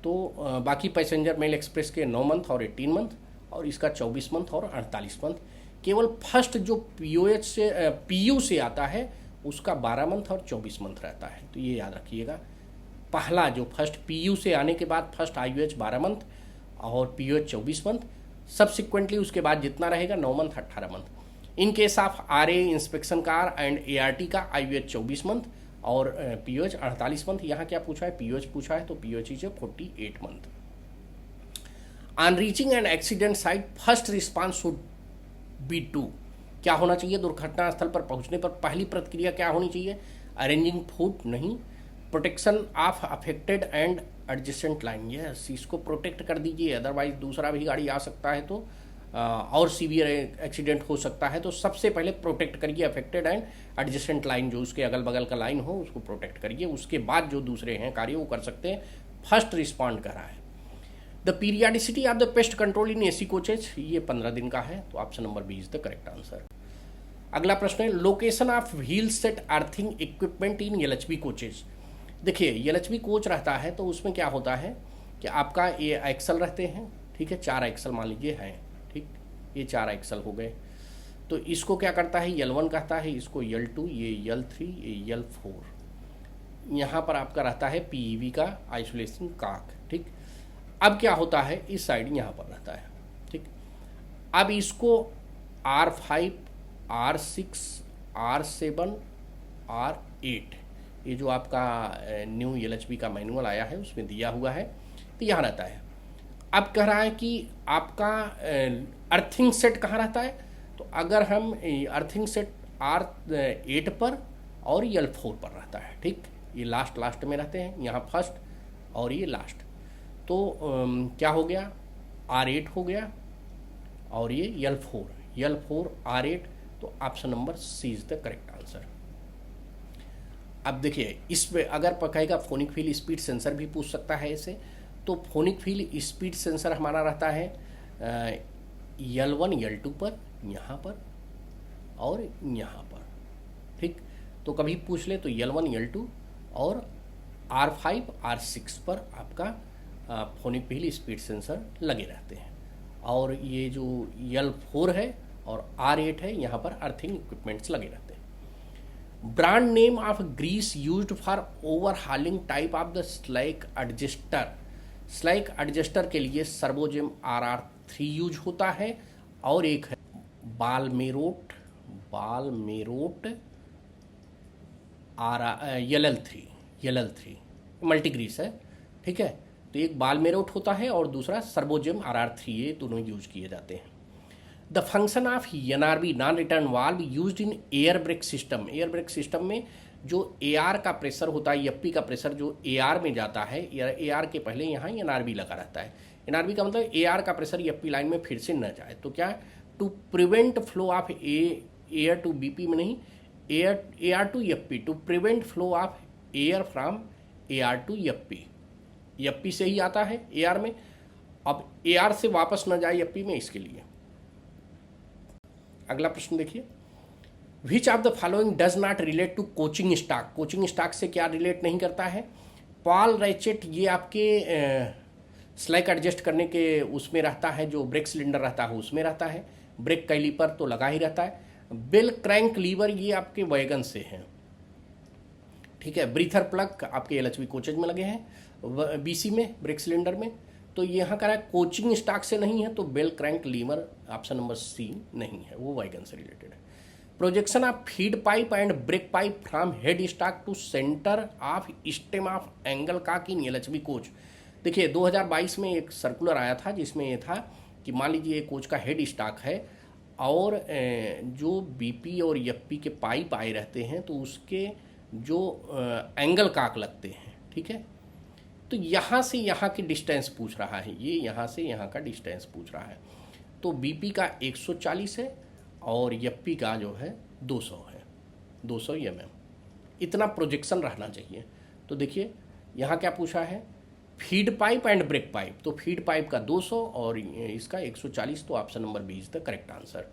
तो बाकी पैसेंजर मेल एक्सप्रेस के 9 मंथ और 18 मंथ, और इसका 24 मंथ और 48 मंथ। केवल फर्स्ट जो POH से PU से आता है उसका 12 मंथ और 24 मंथ रहता है, तो ये याद रखिएगा। पहला जो फर्स्ट PU से आने के बाद फर्स्ट IUH 12 मंथ और POH 24 मंथ, सब्सिक्वेंटली उसके बाद जितना रहेगा 9 month 18 month. In case of RA inspection car and ART का IUH 24 मंथ और POH 48 मंथ। यहाँ क्या पूछा है, POH पूछा है, तो POH is 48 month. On reaching an accident site first response should be to, क्या होना चाहिए, दुर्घटना स्थल पर पहुंचने पर पहली प्रतिक्रिया क्या होनी चाहिए, अरेंजिंग फूड, नहीं, protection of affected and adjacent line, yes, इसको प्रोटेक्ट कर दीजिए, अदरवाइज दूसरा भी गाड़ी आ सकता है तो और सीवियर एक्सीडेंट हो सकता है। तो सबसे पहले प्रोटेक्ट करिए अफेक्टेड एंड एडजेसेंट लाइन, जो उसके अगल बगल का लाइन हो उसको प्रोटेक्ट करिए, उसके बाद जो दूसरे हैं कार्य वो कर सकते हैं। फर्स्ट रिस्पॉन्ड करा है। The periodicity of the pest control in AC coaches, ये 15 दिन का है, तो option number B is the correct answer. अगला प्रश्न है, location of wheel set earthing equipment in LHV coaches. देखिए LHV कोच रहता है तो उसमें क्या होता है कि आपका ये एक्सल रहते हैं, ठीक है, 4 एक्सल मान लीजिए हैं, ठीक, ये 4 एक्सल हो गए। तो इसको क्या करता है, L1 कहता है, इसको L2, ये L3, ये L4। यहाँ पर आपका रहता है PEV का आइसोलेशन काक, ठीक। अब क्या होता है, इस साइड यहाँ पर रहता है, ठीक। अब इसको R5, R6, R7, R8, ये जो आपका न्यू LHV का मैनुअल आया है उसमें दिया हुआ है, तो यहाँ रहता है। अब कह रहा है कि आपका अर्थिंग सेट कहाँ रहता है, तो अगर हम अर्थिंग सेट R8 पर और L4 पर रहता है, ठीक, ये लास्ट में रहते हैं, यहाँ फर्स्ट और ये लास्ट। तो क्या हो गया, R8 हो गया और ये L4 R8, तो option number C is the correct answer. अब देखिए इसमें अगर कहेगा फोनिक व्हील स्पीड सेंसर भी पूछ सकता है ऐसे, तो फोनिक व्हील स्पीड सेंसर हमारा रहता है L1 L2 पर, यहाँ पर और यहाँ पर, ठीक। तो कभी पूछ ले तो L1 L2 और R5 R6 पर आपका फोनिक व्हील स्पीड सेंसर लगे रहते हैं। और ये जो L4 है और R8 है, यहाँ पर अर्थिंग इक्विपमेंट्स लगे रहते हैं। Brand name of grease used for overhauling type of the slack adjuster. Slack adjuster के लिए सर्वोजेम RR3 यूज होता है, और एक है बालमेरोट LL3 मल्टीग्रीस है, ठीक है। तो एक बालमेरोट होता है और दूसरा सर्वोजेम RR3, ये दोनों यूज किए जाते हैं। The function of NRV non return valve used in air brake system. Air brake system में जो AR का प्रेशर होता है, FP का प्रेशर जो AR में जाता है, AR के पहले यहाँ NRV लगा रहता है। NRV का मतलब AR का प्रेशर FP लाइन में फिर से न जाए। तो क्या, to prevent flow of air to BP में नहीं, AR to FP, to prevent flow of air from AR to FP से ही आता है AR में, अब AR से वापस न जाए FP में, इसके लिए। अगला प्रश्न देखिए, which of the following does not relate to coaching stock. Coaching stock से क्या रिलेट नहीं करता है? पॉल रैचेट, ये आपके स्लैक एडजस्ट करने के उसमें रहता है, जो ब्रेक सिलेंडर रहता है उसमें रहता है। ब्रेक कैलिपर तो लगा ही रहता है। बेल क्रैंक लीवर ये आपके वैगन से हैं, ठीक है। ब्रीथर प्लग आपके LHV कोचेज में लगे हैं, BC में, ब्रेक सिलेंडर में। तो यहाँ कह रहा है कोचिंग स्टॉक से नहीं है, तो bell crank lever option number C नहीं है, वो वैगन से रिलेटेड है। Projection of feed pipe and brake pipe from head stock to centre of stem of angle cock in LHV coach. देखिए 2022 में एक सर्कुलर आया था जिसमें ये था कि मान लीजिए कोच का हेड स्टॉक है और जो BP और FP के पाइप आए रहते हैं, तो उसके जो एंगल कॉक लगते हैं, ठीक है। तो यहाँ से यहाँ की डिस्टेंस पूछ रहा है, ये यहाँ से यहाँ का डिस्टेंस पूछ रहा है। तो BP का 140 है और FP का जो है 200 है, 200 mm। इतना प्रोजेक्शन रहना चाहिए। तो देखिए यहाँ क्या पूछा है, feed pipe and brake pipe. तो फीड पाइप का 200 और इसका 140, तो option number B is the correct answer.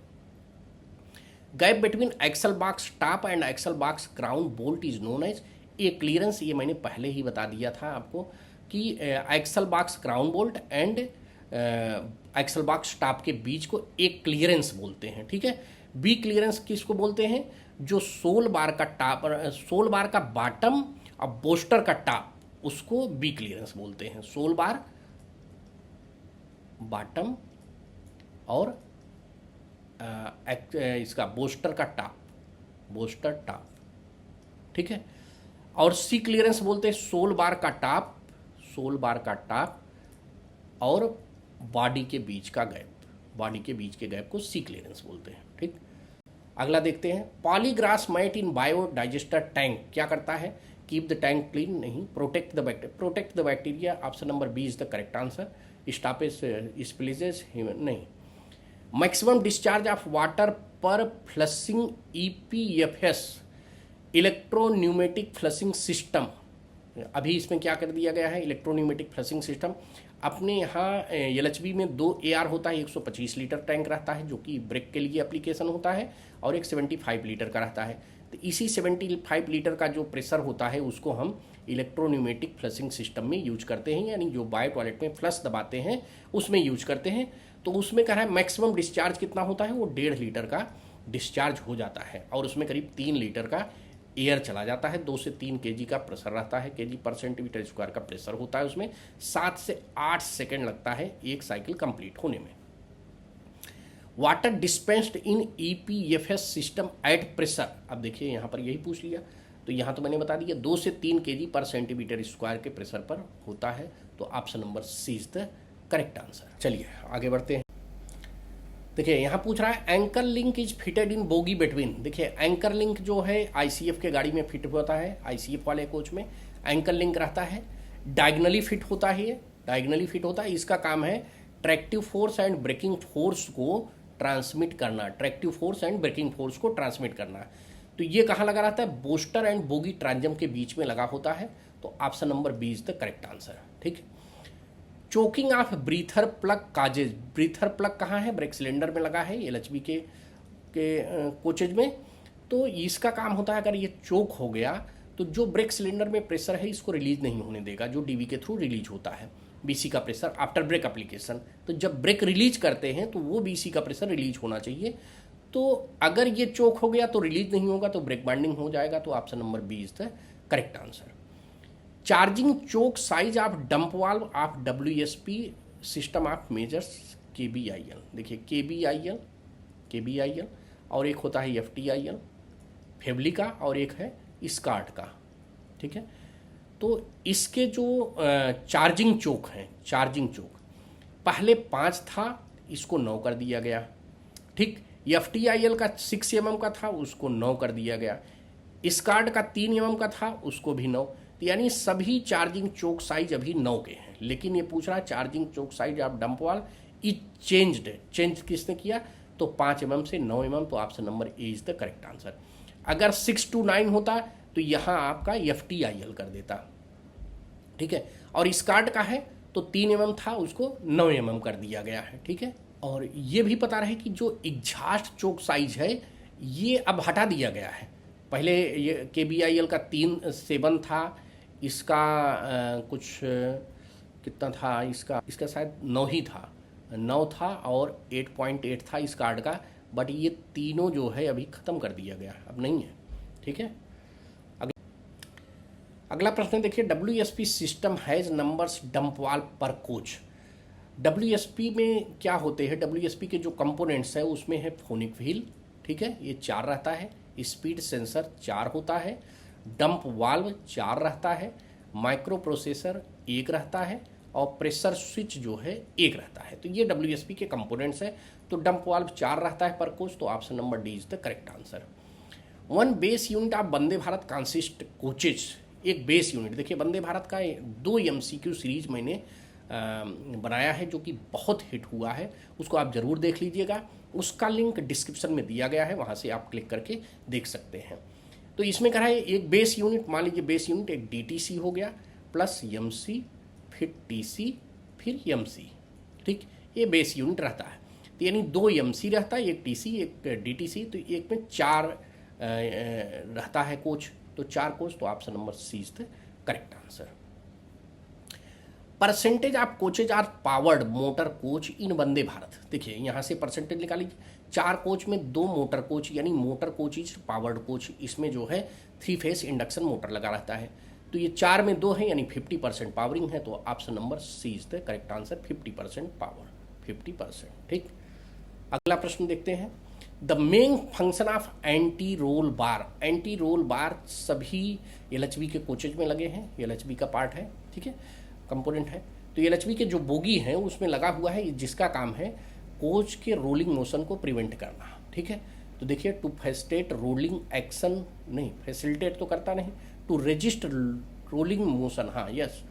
Gap between axle box top and axle box ground bolt is known as. ये क्लियरेंस, ये मैंने पहले ही बता दिया था आपको कि axle box ground bolt and axle box top के बीच को एक क्लियरेंस बोलते हैं, ठीक है। B क्लियरेंस किसको बोलते हैं? जो सोल बार का टॉप, सोल बार का बॉटम और बोस्टर का टॉप, उसको B क्लियरेंस बोलते हैं। सोल बार, बॉटम और इसका बोस्टर का टॉप, बोस्टर टॉप, ठीक है। और C क्लियरेंस बोलते हैं सोल बार का टॉप, सोल बार का टॉप और बॉडी के बीच का गैप, बॉडी के बीच के गैप को C क्लियरेंस बोलते हैं, ठीक। अगला देखते हैं, polygrass mat in biodigester tank क्या करता है? कीप द टैंक क्लीन नहीं, protect the bacteria, option number B is the correct answer. Stoppage spillages नहीं। Maximum discharge of water per flushing EPFS, electropneumatic flushing system. अभी इसमें क्या कर दिया गया है, इलेक्ट्रोन्यूमेटिक फ्लशिंग सिस्टम। अपने यहाँ LHV में 2 AR होता है, 125 लीटर टैंक रहता है जो कि ब्रेक के लिए एप्लीकेशन होता है, और एक 75 लीटर का रहता है। तो इसी 75 लीटर का जो प्रेशर होता है उसको हम इलेक्ट्रोन्यूमेटिक फ्लशिंग सिस्टम में यूज करते हैं, यानी जो बायो टॉयलेट में फ्लश दबाते हैं उसमें यूज करते हैं। तो उसमें कह रहा है मैक्सिमम डिस्चार्ज कितना होता है, वो 1.5 लीटर का डिस्चार्ज हो जाता है, और उसमें करीब 3 लीटर का एयर चला जाता है। 2 से 3 kg का प्रेशर रहता है, kg पर सेंटीमीटर स्क्वायर का प्रेशर होता है उसमें। 7 से 8 सेकेंड लगता है एक साइकिल कंप्लीट होने में। Water dispensed in EPFS system at pressure. अब देखिए यहाँ पर यही पूछ लिया, तो यहाँ तो मैंने बता दिया 2 से 3 kg पर सेंटीमीटर स्क्वायर के प्रेशर पर होता है, तो option number C is the correct answer. चलिए आगे बढ़ते हैं। देखिए यहाँ पूछ रहा है anchor link is fitted in bogie between. देखिए एंकर लिंक जो है ICF के गाड़ी में फिट होता है, ICF वाले कोच में एंकर लिंक रहता है, डायगनली फिट होता है, ये डायगनली फिट होता है। इसका काम है tractive force and braking force को ट्रांसमिट करना, tractive force and braking force को ट्रांसमिट करना। तो ये कहाँ लगा रहता है? बोस्टर एंड बोगी ट्रांजम के बीच में लगा होता है, तो option number B is the correct answer, ठीक। Choking of breather plug causes. Breather plug कहाँ है? ब्रेक सिलेंडर में लगा है LHV के कोचेज में। तो इसका काम होता है, अगर ये चोक हो गया तो जो ब्रेक सिलेंडर में प्रेशर है इसको रिलीज नहीं होने देगा, जो DV के थ्रू रिलीज होता है BC का प्रेशर आफ्टर ब्रेक एप्लीकेशन। तो जब ब्रेक रिलीज करते हैं तो वो BC का प्रेशर रिलीज होना चाहिए। तो अगर ये चोक हो गया तो रिलीज नहीं होगा, तो ब्रेक बाइंडिंग हो जाएगा, तो option number B is the correct answer. Charging choke size of dump valve of WSP system of measures KBIL। देखिए KBIL और एक होता है FTIL फेवली का, और एक है स्कार्ट का, ठीक है। तो इसके जो चार्जिंग चोक हैं, चार्जिंग चोक पहले 5 था, इसको 9 कर दिया गया, ठीक। FTIL का 6 mm का था, उसको 9 कर दिया गया। स्कार्ट का 3 mm का था, उसको भी 9। तो यानी सभी चार्जिंग चोक साइज अभी 9 के हैं, लेकिन ये पूछ रहा है charging choke size of dump valve is changed. Change किसने किया? तो 5 mm से 9 mm, तो option number A is the correct answer. अगर 6 to 9 होता तो यहाँ आपका FTIL कर देता, ठीक है। और स्कार्ट का है तो 3 mm था, उसको 9 mm कर दिया गया है, ठीक है। और ये भी पता रहे कि जो एग्जॉस्ट चोक साइज है ये अब हटा दिया गया है। पहले ये KBIL का 3.7 था, इसका कुछ कितना था, इसका शायद 9 ही था, 9 था, और 8.8 था स्कार्ट का। बट ये तीनों जो है अभी ख़त्म कर दिया गया, अब नहीं है, ठीक है। अगला प्रश्न देखिए, WSP system has numbers dump valve पर कोच। WSP में क्या होते हैं? WSP के जो कंपोनेंट्स है उसमें है फोनिक व्हील, ठीक है, ये 4 रहता है। स्पीड सेंसर 4 होता है। डंप वाल्व 4 रहता है। माइक्रो प्रोसेसर 1 रहता है, और प्रेशर स्विच जो है 1 रहता है। तो ये WSP के कंपोनेंट्स है। तो डंप वाल्व 4 रहता है पर कोच, तो option number D is the correct answer. 1 base unit of Vande Bharat consist coaches. एक बेस यूनिट, देखिए वंदे भारत का 2 MCQ सीरीज मैंने बनाया है जो कि बहुत हिट हुआ है, उसको आप ज़रूर देख लीजिएगा। उसका लिंक डिस्क्रिप्शन में दिया गया है, वहाँ से आप क्लिक करके देख सकते हैं। तो इसमें कहा है एक बेस यूनिट, मान लीजिए बेस यूनिट एक DTC हो गया, प्लस MC, फिर TC, फिर MC, ठीक, ये बेस यूनिट रहता है। तो यानी 2 MC रहता है, एक TC एक DTC, तो एक में 4 रहता है कोच, तो 4 कोच, तो option number C is the correct answer. Percentage of coaches are powered motor coach in Vande Bharat. देखिए यहाँ से परसेंटेज निकाल लीजिए। 4 कोच में 2 मोटर कोच, यानी motor coach is powered coach, इसमें जो है 3 फेस इंडक्शन मोटर लगा रहता है। तो ये 4 में 2 है, यानी 50% पावरिंग है, तो option number C is the correct answer. 50% power, 50%, ठीक। अगला प्रश्न देखते हैं। The main function of anti roll bar. Anti roll bar सभी LHB के कोचेज में लगे हैं, LHB का पार्ट है, ठीक है, कंपोनेंट है। तो LHB के जो बोगी हैं उसमें लगा हुआ है, जिसका काम है कोच के रोलिंग मोशन को प्रिवेंट करना, ठीक है। तो देखिए, टू फैसिलिटेट रोलिंग एक्शन, नहीं फैसिलिटेट तो करता नहीं, टू रजिस्ट रोलिंग मोशन, हाँ यस,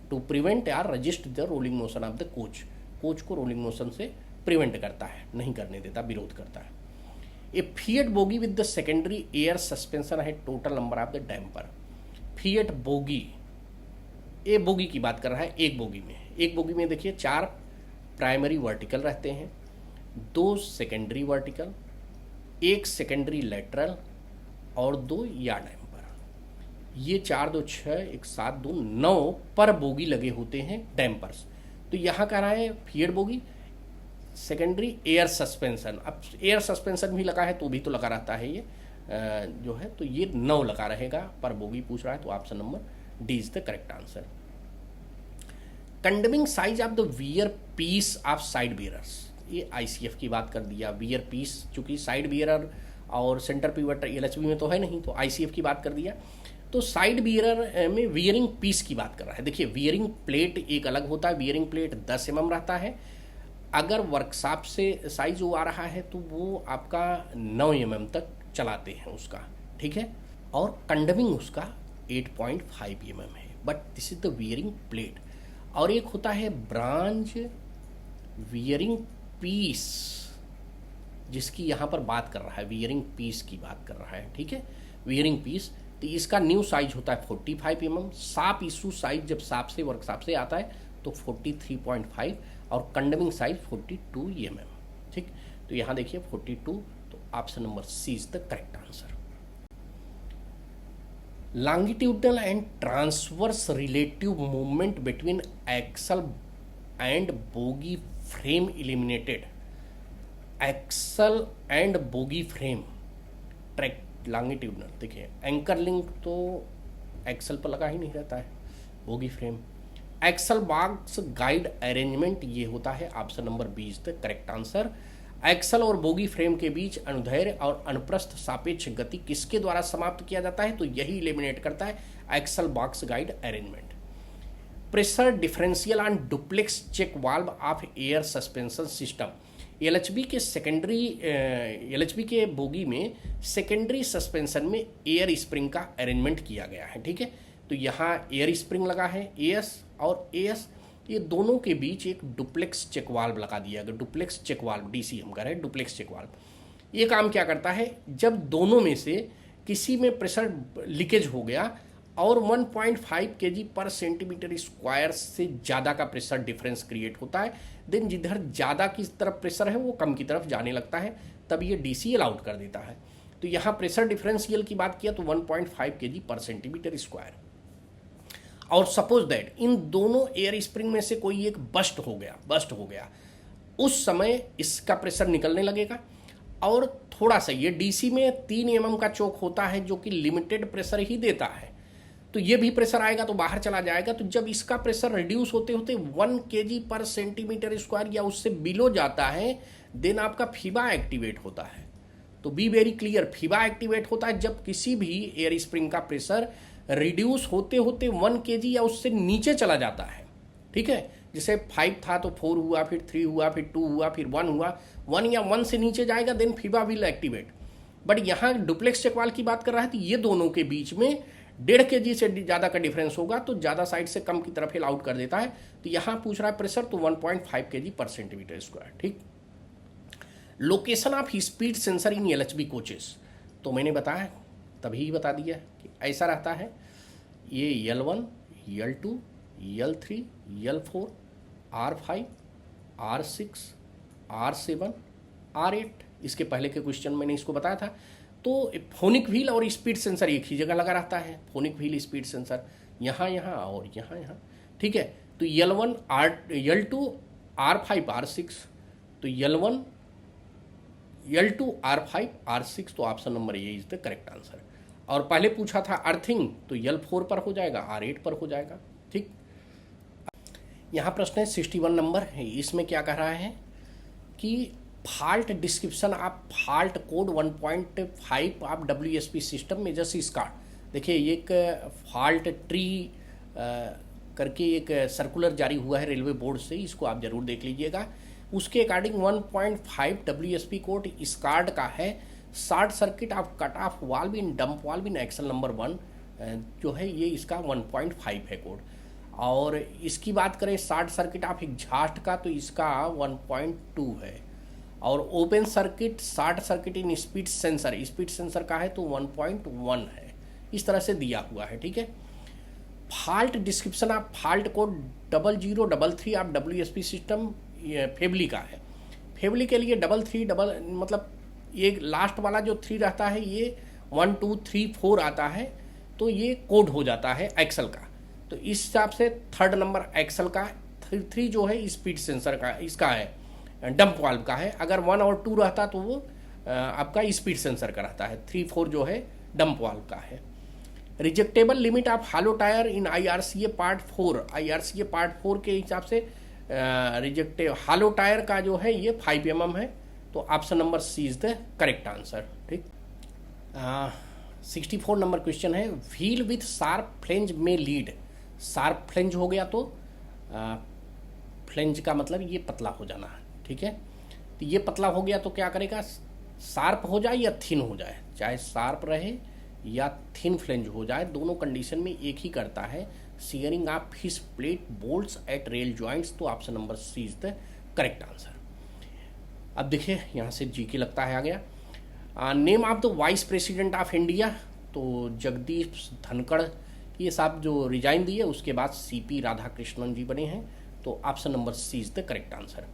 टू प्रिवेंट यार resist the rolling motion of the coach. Coach को रोलिंग मोशन से प्रिवेंट करता है, नहीं करने देता, विरोध करता है। A Fiat bogie with the secondary air suspension है total number of the damper. Fiat bogie, a bogie की बात कर रहा है। एक बोगी में देखिए 4 प्राइमरी वर्टिकल रहते हैं, 2 सेकेंडरी वर्टिकल, 1 सेकेंडरी लेटरल, और 2 या डैम्पर। ये 4 2 6 1 7 2 9 पर बोगी लगे होते हैं डैम्पर्स। तो यहाँ कह रहा है fiat bogie secondary air suspension. अब एयर सस्पेंशन भी लगा है तो भी तो लगा रहता है ये जो है, तो ये 9 लगा रहेगा, पर बोगी पूछ रहा है, तो option number D is the correct answer. Condemning size of the wear piece of side bearers. ये ICF की बात कर दिया। वियर पीस, चूंकि साइड बियरर और सेंटर पिवट LHB में तो है नहीं, तो ICF की बात कर दिया। तो साइड बियरर में वियरिंग पीस की बात कर रहा है। देखिए वियरिंग प्लेट एक अलग होता है, वियरिंग प्लेट 10 mm रहता है। अगर वर्कशॉप से साइज वो आ रहा है तो वो आपका 9 mm तक चलाते हैं उसका, ठीक है। और कंडमिंग उसका 8.5 mm है, but this is the wearing plate. और एक होता है ब्रांच वियरिंग पीस, जिसकी यहाँ पर बात कर रहा है, वियरिंग पीस की बात कर रहा है, ठीक है, वियरिंग पीस। तो इसका न्यू साइज होता है 45 mm। साप इशू साइज जब साप से वर्कशॉप से आता है तो 43.5, और कंडमिंग साइज 42 mm, ठीक। तो यहाँ देखिए 42, तो option number C is the correct answer. Longitudinal and transverse relative movement between axle and bogie frame eliminated axle and bogie frame track longitudinal, देखिए एंकर लिंक तो एक्सल पर लगा ही नहीं रहता है, bogie frame. Axle box guide arrangement ये होता है option number 20 the correct answer. Axle और बोगी फ्रेम के बीच अनुदैर्ध्य और अनुप्रस्थ सापेक्ष गति किसके द्वारा समाप्त किया जाता है, तो यही एलिमिनेट करता है axle box guide arrangement. Pressure differential on duplex check valve of air suspension system, LHB के बोगी में सेकेंडरी सस्पेंशन में एयर स्प्रिंग का अरेंजमेंट किया गया है, ठीक है। तो यहाँ एयर स्प्रिंग लगा है एएस और एएस, ये दोनों के बीच एक डुप्लेक्स चेक वाल्व लगा दिया गया, डुप्लेक्स चेक वाल्व, डीसी हम कह रहे हैं डुप्लेक्स चेक वाल्व। ये काम क्या करता है, जब दोनों में से किसी में प्रेशर लीकेज हो गया और 1.5 kg पर सेंटीमीटर स्क्वायर से ज़्यादा का प्रेशर डिफरेंस क्रिएट होता है, देन जिधर ज़्यादा की तरफ प्रेशर है वो कम की तरफ जाने लगता है, तब ये डीसी अलाउड कर देता है। तो यहाँ प्रेशर डिफरेंशियल की बात किया तो 1.5 kg पर सेंटीमीटर स्क्वायर। और सपोज दैट इन दोनों एयर स्प्रिंग में से कोई एक बस्ट हो गया, उस समय इसका प्रेशर निकलने लगेगा और थोड़ा सा ये डीसी में 3 mm का चोक होता है जो कि लिमिटेड प्रेशर ही देता है, तो ये भी प्रेशर आएगा तो बाहर चला जाएगा। तो जब इसका प्रेशर रिड्यूस होते होते 1 kg पर सेंटीमीटर स्क्वायर या उससे बिलो जाता है, देन आपका फीबा एक्टिवेट होता है। तो be very clear, FIBA activate होता है जब किसी भी एयर स्प्रिंग का प्रेशर रिड्यूस होते होते 1 kg या उससे नीचे चला जाता है, ठीक है। जैसे 5 था तो 4 हुआ, फिर 3 हुआ, फिर 2 हुआ, फिर 1 हुआ, 1 या 1 से नीचे जाएगा then FIBA will activate. But यहाँ डुप्लेक्स चेक वाल्व की बात कर रहा है तो ये दोनों के बीच में 1.5 kg से ज़्यादा का डिफरेंस होगा तो ज़्यादा साइड से कम की तरफ अलाउड कर देता है। तो यहाँ पूछ रहा है प्रेशर तो 1.5 kg पर सेंटीमीटर स्क्वायर, ठीक। Location of speed sensor in LHB coaches, तो मैंने बताया तभी बता दिया कि ऐसा रहता है, ये L1, L2, L3, L4, R5, R6, R7, R8, इसके पहले के क्वेश्चन मैंने इसको बताया था। तो फोनिक व्हील और स्पीड सेंसर एक ही जगह लगा रहता है, फोनिक व्हील स्पीड सेंसर यहाँ और यहाँ, ठीक है। तो L1, L2, R5, R6, तो L1, L2, R5, R6, तो option number A is the correct answer. और पहले पूछा था अर्थिंग तो L4 पर हो जाएगा, R8 पर हो जाएगा, ठीक। यहाँ प्रश्न है 61 नंबर है, इसमें क्या कह रहा है कि fault description of fault code 1.5 of WSP system measures स्कार्ड। देखिए एक फॉल्ट ट्री करके एक सर्कुलर जारी हुआ है रेलवे बोर्ड से, इसको आप जरूर देख लीजिएगा। उसके अकॉर्डिंग 1.5 WSP कोड स्कार्ड का है, short circuit of cut off valve in dump valve in axle number 1 जो है ये इसका 1.5 है कोड। और इसकी बात करें शॉर्ट सर्किट ऑफ एग्जॉस्ट का तो इसका 1.2 है। और open circuit short circuit in speed sensor का है तो 1.1 है। इस तरह से दिया हुआ है, ठीक है। Fault description of fault code 0033 of WSP system Faiveley का है। फेबली के लिए 33 मतलब ये लास्ट वाला जो 3 रहता है ये 1 2 3 4 आता है, तो ये कोड हो जाता है एक्सल का। तो इस हिसाब से 3rd नंबर एक्सल का, 3 जो है स्पीड सेंसर का, इसका है डंप वाल्व का है। अगर 1 और 2 रहता तो वो आपका स्पीड सेंसर का रहता है। 3 4 जो है डंप वाल्व का है। Rejectable limit of hollow tyre in IRCA part 4, IRCA part 4 के हिसाब से रिजेक्टेबल हॉलो टायर का जो है ये 5 mm है, तो option number C is the correct answer, ठीक। 64 नंबर क्वेश्चन है, व्हील विथ शार्प फ्लेंज में लीड। शार्प फ्लेंज हो गया तो फ्लेंज का मतलब ये पतला हो जाना है, ठीक है। तो ये पतला हो गया तो क्या करेगा, शार्प हो जाए या थिन हो जाए, चाहे शार्प रहे या थिन फ्लेंज हो जाए, दोनों कंडीशन में एक ही करता है, shearing of fish plate bolts at rail joints, तो option number C is the correct answer. अब देखिए यहाँ से जी के लगता है आ गया। Name of the vice president of India, तो जगदीप धनखड़ ये साहब जो रिजाइन दिए उसके बाद CP राधाकृष्णन जी बने हैं, तो option number C is the correct answer.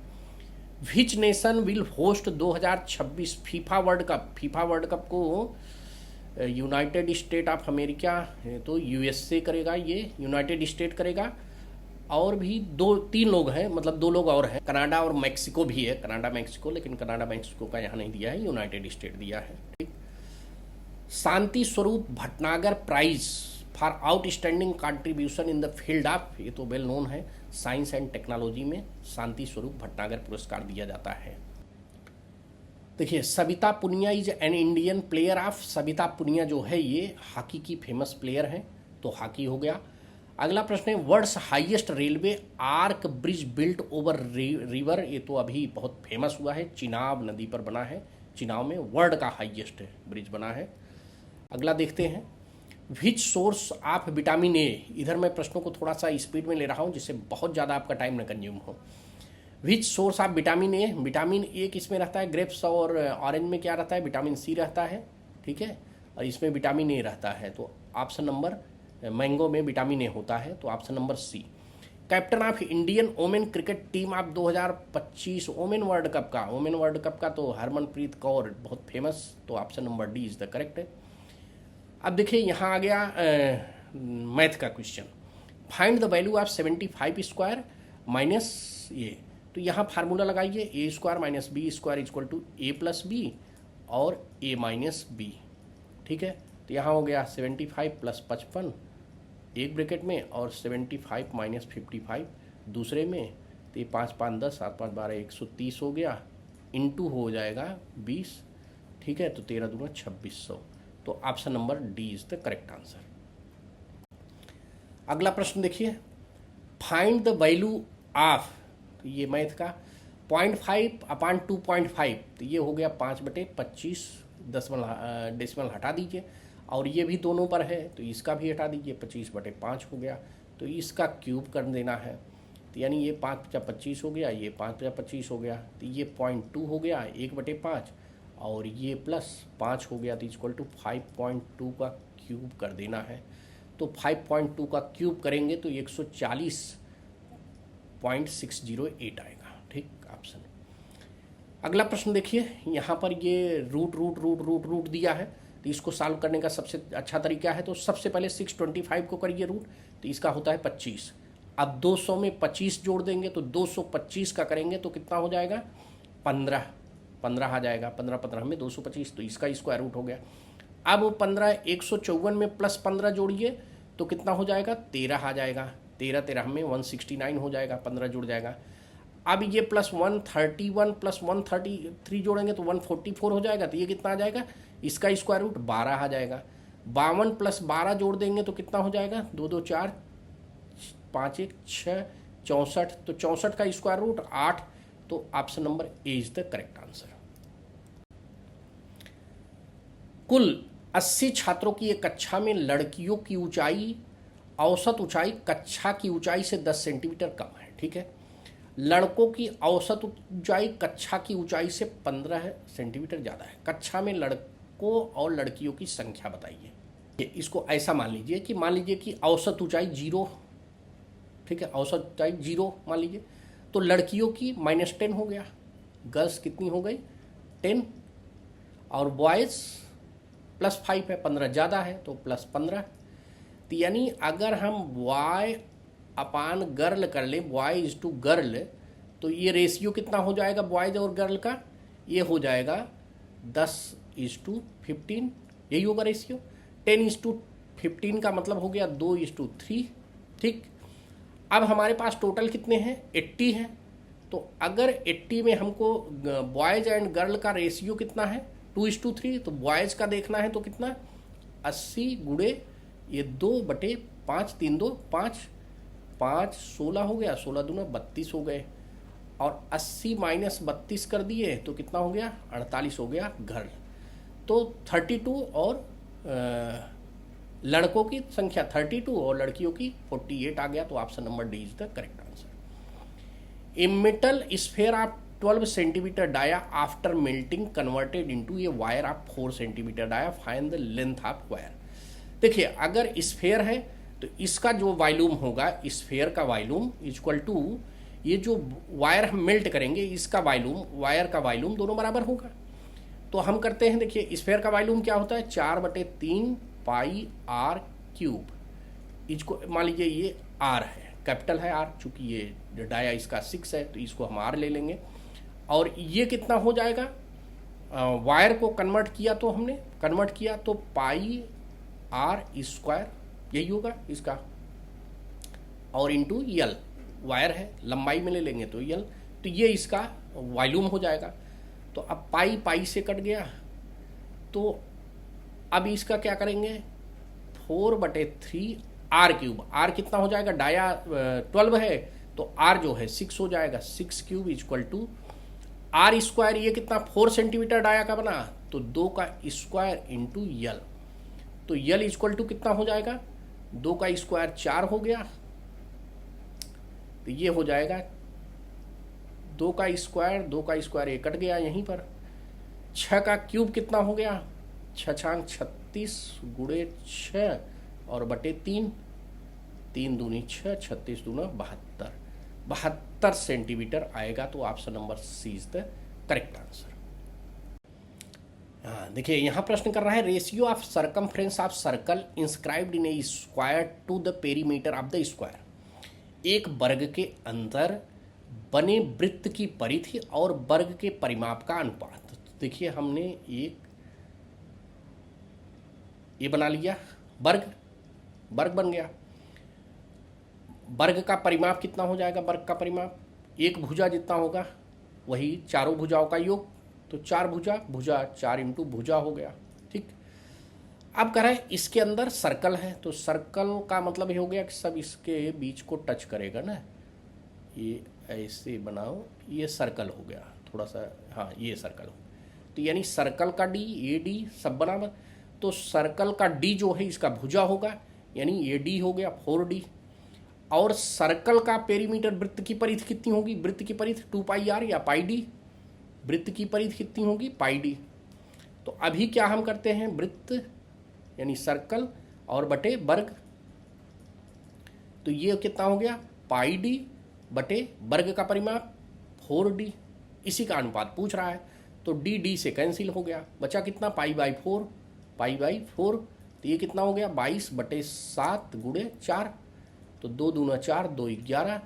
Which nation will host 2026 FIFA World Cup. FIFA World Cup को यूनाइटेड स्टेट ऑफ अमेरिका तो USA करेगा, ये यूनाइटेड स्टेट करेगा, और भी दो तीन लोग हैं, मतलब दो लोग और हैं, कनाडा और मैक्सिको भी है, कनाडा मैक्सिको, लेकिन कनाडा मैक्सिको का यहाँ नहीं दिया है, यूनाइटेड स्टेट दिया है। ठीक। Shanti Swarup Bhatnagar prize for outstanding contribution in the field of, ये तो वेल नोन है, साइंस एंड टेक्नोलॉजी में शांति स्वरूप भटनागर पुरस्कार दिया जाता है। देखिए, Savita Punia is an Indian player of, Savita Punia जो है ये हॉकी की फेमस प्लेयर हैं, तो हॉकी हो गया। अगला प्रश्न है world's highest railway arch bridge built over river, ये तो अभी बहुत फेमस हुआ है, चिनाब नदी पर बना है, चिनाब में वर्ल्ड का हाईएस्ट ब्रिज बना है। अगला देखते हैं, which source of vitamin A, इधर मैं प्रश्नों को थोड़ा सा स्पीड में ले रहा हूँ जिससे बहुत ज़्यादा आपका टाइम न कंज्यूम हो। Which source of vitamin A, vitamin A किस में रहता है, ग्रेप्स और ऑरेंज में क्या रहता है, विटामिन सी रहता है, ठीक है, और इसमें विटामिन ए रहता है, तो ऑप्शन नंबर, मैंगो में विटामिन ए होता है, तो option number C. Captain of Indian women cricket team of 2025 women World Cup का, वोमेन वर्ल्ड कप का तो हरमनप्रीत कौर, बहुत फेमस, तो option number D is the correct है। अब देखिए यहाँ आ गया मैथ का question, find the value of 75 square minus ये, तो यहाँ फार्मूला लगाइए, A square minus B square equal to A plus B और ए माइनस बी, ठीक है। तो यहाँ हो गया 75 प्लस 55 एक ब्रैकेट में और 75 माइनस 55 दूसरे में, तो ये 5 5 10 7 5 12 130 हो गया, इंटू हो जाएगा 20, ठीक है, तो 13 दूना 2600, तो option number D is the correct answer. अगला प्रश्न देखिए, फाइंड द वैल्यू ऑफ, तो ये मैथ का 0.5 अपान 2.5, तो ये हो गया 5/25, डेसिमल हटा दीजिए, और ये भी दोनों पर है तो इसका भी हटा दीजिए, 25/5 हो गया, तो इसका क्यूब कर देना है, तो यानी ये 5/25 हो गया, ये 5/25 हो गया, तो ये 0.2 हो गया 1/5, और ये प्लस 5 हो गया, तो इक्वल टू 5.2 का क्यूब कर देना है, तो 5.2 का क्यूब करेंगे तो 140.608 आएगा, ठीक, ऑप्शन। अगला प्रश्न देखिए, यहाँ पर ये रूट दिया है, तो इसको सॉल्व करने का सबसे अच्छा तरीका है, तो सबसे पहले 625 को करिए रूट, तो इसका होता है 25, अब 200 में 25 जोड़ देंगे तो 225 का करेंगे तो कितना हो जाएगा, 15 आ जाएगा, 15 में 225, तो इसका स्क्वायर रूट हो गया। अब वो 15 154 में प्लस 15 जोड़िए तो कितना हो जाएगा, 13 आ जाएगा, 13 में 169 हो जाएगा, 15 जुड़ जाएगा। अब ये प्लस 131 प्लस 133 जोड़ेंगे तो 144 हो जाएगा, तो ये कितना आ जाएगा, इसका स्क्वायर रूट 12 आ जाएगा। 52 प्लस 12 जोड़ देंगे तो कितना हो जाएगा, 2 2 4 5 1 6 64, तो 64 का स्क्वायर रूट 8, तो option number A is the correct answer. कुल 80 छात्रों की एक कक्षा में लड़कियों की ऊंचाई, औसत ऊंचाई कक्षा की ऊंचाई से 10 सेंटीमीटर कम है, ठीक है। लड़कों की औसत ऊंचाई कक्षा की ऊंचाई से 15 सेंटीमीटर ज़्यादा है। कक्षा में लड़कों और लड़कियों की संख्या बताइए। इसको ऐसा मान लीजिए कि औसत ऊंचाई 0, ठीक है, औसत ऊंचाई 0 मान लीजिए, तो लड़कियों की -10 हो गया, गर्ल्स कितनी हो गई 10, और बॉयज़ +5 है, 15 ज़्यादा है तो +15, तो यानी अगर हम बॉय अपान गर्ल कर ले, बॉय इज टू गर्ल, तो ये रेशियो कितना हो जाएगा बॉयज़ और गर्ल का, ये हो जाएगा 10:15, यही होगा रेशियो। 10:15 का मतलब हो गया 2:3, ठीक। अब हमारे पास टोटल कितने हैं, 80 हैं, तो अगर 80 में हमको बॉयज़ एंड गर्ल का रेशियो कितना है 2:3, तो बॉयज़ का देखना है तो कितना 80 गुणे ये 2/5, 3 2 5 5 16 हो गया, 16 दूना 32 हो गए, और 80 माइनस 32 कर दिए तो कितना हो गया 48 हो गया गर्ल, तो 32 और लड़कों की संख्या 32 और लड़कियों की 48 आ गया, तो option number D is the correct answer. A metal sphere of 12 centimetre dia after melting converted into a wire of 4 centimetre dia, find the length of wire. देखिए अगर स्फेयर है तो इसका जो वॉल्यूम होगा, स्फेयर का वॉल्यूम इक्वल टू ये जो वायर हम मेल्ट करेंगे इसका वॉल्यूम, वायर का वॉल्यूम दोनों बराबर होगा। तो हम करते हैं, देखिए स्फेयर का वॉल्यूम क्या होता है 4/3 पाई r क्यूब, इसको मान लीजिए ये r है, कैपिटल है आर, चूंकि ये डाया इसका 6 है तो इसको हम आर ले लेंगे। और ये कितना हो जाएगा, वायर को कन्वर्ट किया तो हमने कन्वर्ट किया तो पाई आर स्क्वायर यही होगा इसका, और इंटू यल, वायर है लंबाई में ले लेंगे तो यल, तो ये इसका वॉल्यूम हो जाएगा। तो अब पाई पाई से कट गया, तो अब इसका क्या करेंगे 4/3 आर क्यूब, आर कितना हो जाएगा, डाया 12 है तो आर जो है 6 हो जाएगा, 6 cube equal to R square, ये कितना 4 सेंटीमीटर डाया का बना तो 2 का स्क्वायर इंटू यल, तो यल इक्वल टू कितना हो जाएगा 2 का स्क्वायर 4 हो गया, तो ये हो जाएगा 2 का स्क्वायर ये कट गया यहीं पर, 6 का क्यूब कितना हो गया 6 36 गुणे 6 और बटे 3, 3 दूनी 6, 36 दूना 72 सेंटीमीटर आएगा। तो option number C is the correct answer. देखिए यहाँ प्रश्न कर रहा है ratio of circumference of circle inscribed in a square to the perimeter of the square, एक वर्ग के अंदर बने वृत्त की परिधि और वर्ग के परिमाप का अनुपात। तो देखिए हमने एक ये बना लिया, वर्ग बन गया, वर्ग का परिमाप कितना हो जाएगा, वर्ग का परिमाप एक भुजा जितना होगा वही चारों भुजाओं का योग, तो 4 भुजा 4 इंटू भुजा हो गया। ठीक, अब कह रहा है इसके अंदर सर्कल है, तो सर्कल का मतलब ये हो गया कि सब इसके बीच को टच करेगा ना, ये ऐसे बनाओ, ये सर्कल हो गया थोड़ा सा, हाँ ये सर्कल हो, तो यानी सर्कल का डी ए डी सब बराबर, तो सर्कल का डी जो है इसका भुजा होगा, यानी ए डी हो गया 4D, और सर्कल का पेरीमीटर वृत्त की परिधि कितनी होगी, वृत्त की परिधि 2πr या πd, वृत्त की परिधि कितनी होगी πd। तो अभी क्या हम करते हैं, वृत्त यानी सर्कल और बटे वर्ग, तो ये कितना हो गया πd बटे वर्ग का परिमाप 4D, इसी का अनुपात पूछ रहा है, तो डी से कैंसिल हो गया, बचा कितना π/4, तो ये कितना हो गया 22/7 गुणे 4, तो 2 दूना 4 2 11,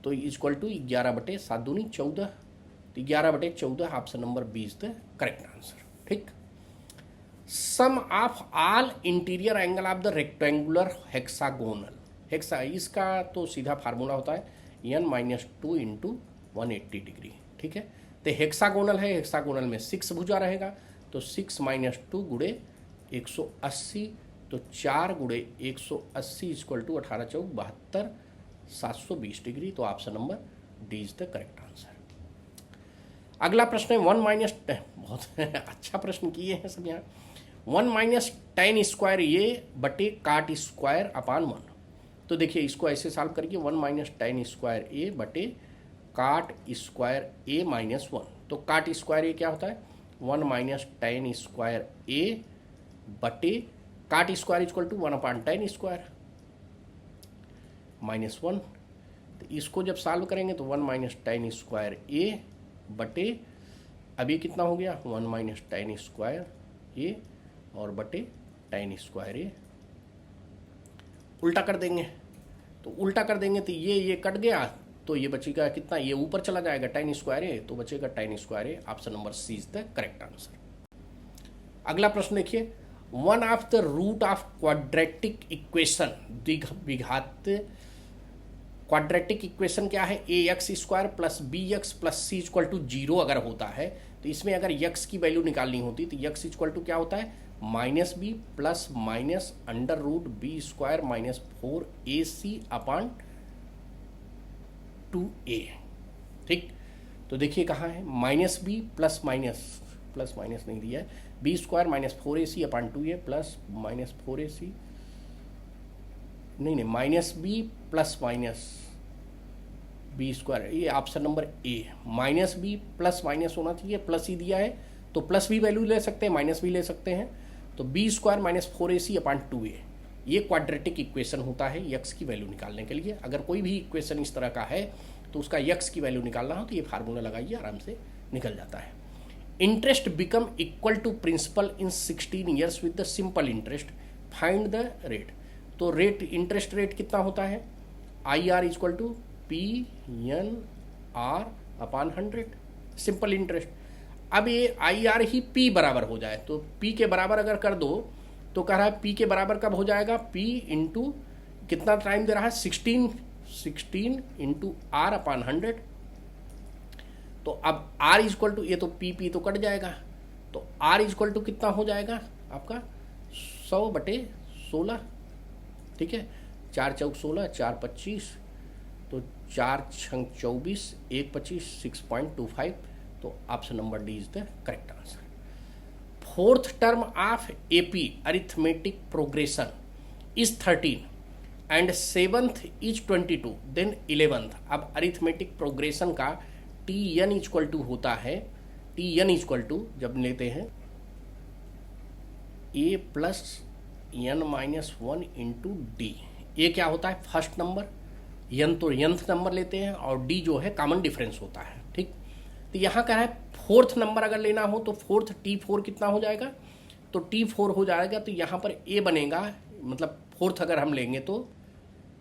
तो इक्वल टू 11/7 दूनी 14, तो 11/14 option number B is the correct answer. ठीक, sum of all interior angle of the rectangular hexagonal, hexa इसका तो सीधा फार्मूला होता है n-2 इंटू 180 डिग्री। ठीक है, तो हेक्सागोनल है, हेक्सागोनल में 6 भुजा रहेगा, तो 6 - 2 गुणे 180, तो 4 गुणे 180 इक्वल टू 18 × 4 = 72, 720 डिग्री, तो option number D is the correct answer. अगला प्रश्न है 1 - बहुत अच्छा प्रश्न किए हैं सब यहाँ, 1 - tan स्क्वायर ए बटे काट स्क्वायर अपान 1। तो देखिए इसको ऐसे सॉल्व करिए, 1 - tan स्क्वायर ए बटे काट स्क्वायर ए -1, तो काट स्क्वायर ए क्या होता है 1 - tan स्क्वायर ए बटे काट square equal to 1/tan square -1, तो इसको जब सॉल्व करेंगे तो 1 - tan स्क्वायर ए बटे, अब ये कितना हो गया 1 - tan स्क्वायर ए और बटे tan स्क्वायर ए, उल्टा कर देंगे, तो उल्टा कर देंगे तो ये कट गया, तो ये बचेगा कितना, ये ऊपर चला जाएगा tan स्क्वायर ए, तो बचेगा tan square A, option number C is the correct answer. अगला प्रश्न देखिए, one of the root of quadratic equation, द्विघात क्वाड्रेटिक इक्वेशन क्या है, ax² + bx + c = 0 अगर होता है, तो इसमें अगर x की वैल्यू निकालनी होती तो x = क्या होता है -b + -√b² - 4ac/2a। ठीक, तो देखिए कहाँ है -b प्लस माइनस नहीं दिया है, b² - 4ac/2a प्लस -4ac, नहीं -b प्लस -b², ये ऑप्शन नंबर ए, -b प्लस माइनस होना चाहिए, प्लस ही दिया है तो प्लस भी वैल्यू ले सकते हैं, माइनस भी ले सकते हैं, तो b² - 4ac/2a, ये क्वाड्रेटिक इक्वेशन होता है x की वैल्यू निकालने के लिए। अगर कोई भी इक्वेशन इस तरह का है तो उसका x की वैल्यू निकालना हो तो ये फार्मूला लगाइए, आराम से निकल जाता है। Interest become equal to principal in 16 years with the simple interest, find the rate. तो रेट, इंटरेस्ट रेट कितना होता है I R equal to P N R upon 100, simple interest. अब ये आई आर ही पी बराबर हो जाए, तो पी के बराबर अगर कर दो तो कह रहा है पी के बराबर कब हो जाएगा, पी इंटू कितना टाइम दे रहा है 16 इंटू आर अपान 100। तो अब आर इक्वल टू, ये तो पी तो कट जाएगा, तो आर इक्वल टू कितना हो जाएगा आपका 100/16, ठीक है। 4 चौक 16, 4 25, तो 4 छंग 24, 1 25, 6.25, तो option number D is the correct answer. Fourth term of AP arithmetic progression is 13 and seventh is 22, then 11th। अब अरिथमेटिक प्रोग्रेशन का टी एन इक्वल टू होता है, टी एन इक्वल टू जब लेते हैं a plus n minus 1 into D. A क्या होता है फर्स्ट नंबर, एन तो nth नंबर लेते हैं, और डी जो है कॉमन डिफरेंस होता है, ठीक। तो यहाँ कह रहा है फोर्थ नंबर अगर लेना हो तो फोर्थ T4 कितना हो जाएगा, तो T4 हो जाएगा, तो यहाँ पर ए बनेगा, मतलब फोर्थ अगर हम लेंगे तो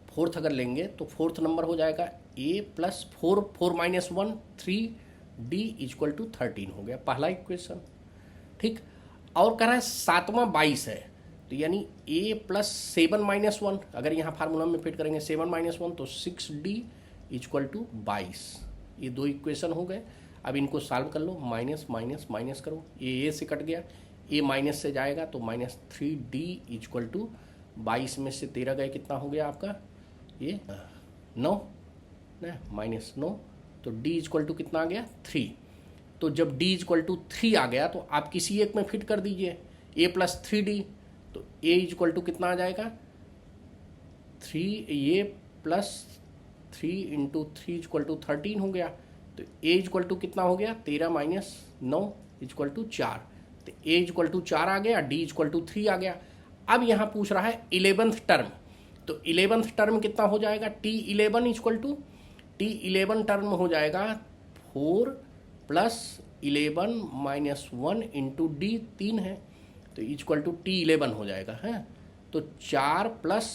फोर्थ अगर लेंगे तो फोर्थ नंबर हो जाएगा a plus 4 minus 1 3 D equal to 13 हो गया पहला इक्वेशन, ठीक। और कह रहा है सातवां 22 है, तो यानी ए प्लस 7 माइनस 1, अगर यहाँ फार्मूला में फिट करेंगे 7 माइनस 1 तो 6D इक्वल टू 22। ये दो इक्वेशन हो गए। अब इनको सॉल्व कर लो, माइनस माइनस माइनस करो, ए से कट गया, ए माइनस से जाएगा तो माइनस 3D इक्वल टू 22 में से 13 गए, कितना हो गया आपका ये 9 ना, माइनस 9, तो D इक्वल टू कितना आ गया 3। तो जब D इक्वल टू 3 आ गया तो आप किसी एक में फिट कर दीजिए, ए प्लस 3D, तो ए इक्वल टू कितना आ जाएगा 3, ए प्लस 3 इंटू 3 इक्वल टू 13 हो गया, तो ए इक्वल टू कितना हो गया 13 माइनस 9 इक्वल टू 4, तो ए इक्वल टू 4 आ गया, डी इक्वल टू 3 आ गया। अब यहाँ पूछ रहा है 11th टर्म, तो 11th टर्म कितना हो जाएगा T11 equal to, T11 term हो जाएगा 4 प्लस 11 माइनस 1 इंटू डी, 3 है, तो इक्वल टू T11 हो जाएगा, है। तो 4 प्लस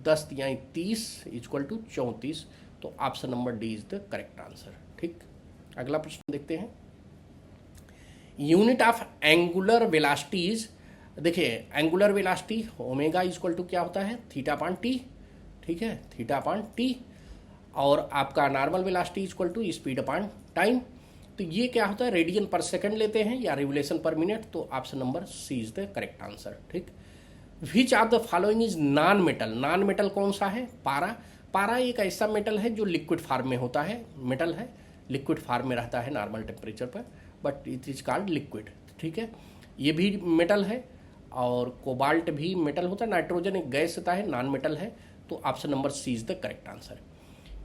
10 यानी 30 इक्वल टू 34, तो option number D is the correct answer, ठीक। अगला प्रश्न देखते हैं। यूनिट ऑफ एंगुलर वेलोसिटीज, देखिए angular velocity omega equal to क्या होता है थीटा अपॉन टी, ठीक है, थीटा अपॉन टी, और आपका normal velocity equal to speed upon time. तो ये क्या होता है रेडियन पर सेकंड लेते हैं या रिवोल्यूशन पर मिनट, तो option number C is the correct answer, ठीक। Which of the following is non metal, non metal कौन सा है, पारा। पारा एक ऐसा मेटल है जो लिक्विड फॉर्म में होता है, मेटल है, लिक्विड फॉर्म में रहता है नॉर्मल टेम्परेचर पर, but it is called liquid, ठीक है। ये भी मेटल है, और कोबाल्ट भी मेटल होता है, नाइट्रोजन एक गैस होता है, नॉन मेटल है, तो option number C is the correct answer.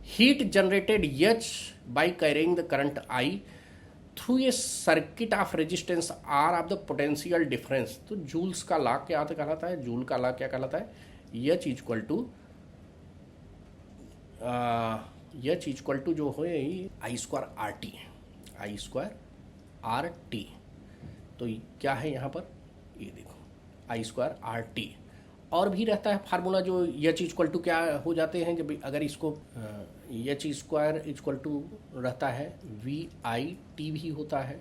Heat generated H by carrying the current I through a circuit of resistance R of the potential difference, तो जूल्स का लॉ क्या कहलाता है, जूल का लॉ क्या कहलाता है, एच इक्वल टू जो है आई स्क्वायर आर टी, आई स्क्वायर आर टी। तो क्या है यहाँ पर, ये देखो आई स्क्वायर आर टी, और भी रहता है फार्मूला जो एच इक्वल टू क्या हो जाते हैं, जब अगर इसको एच स्क्वायर इक्वल टू रहता है वी आई टी भी होता है,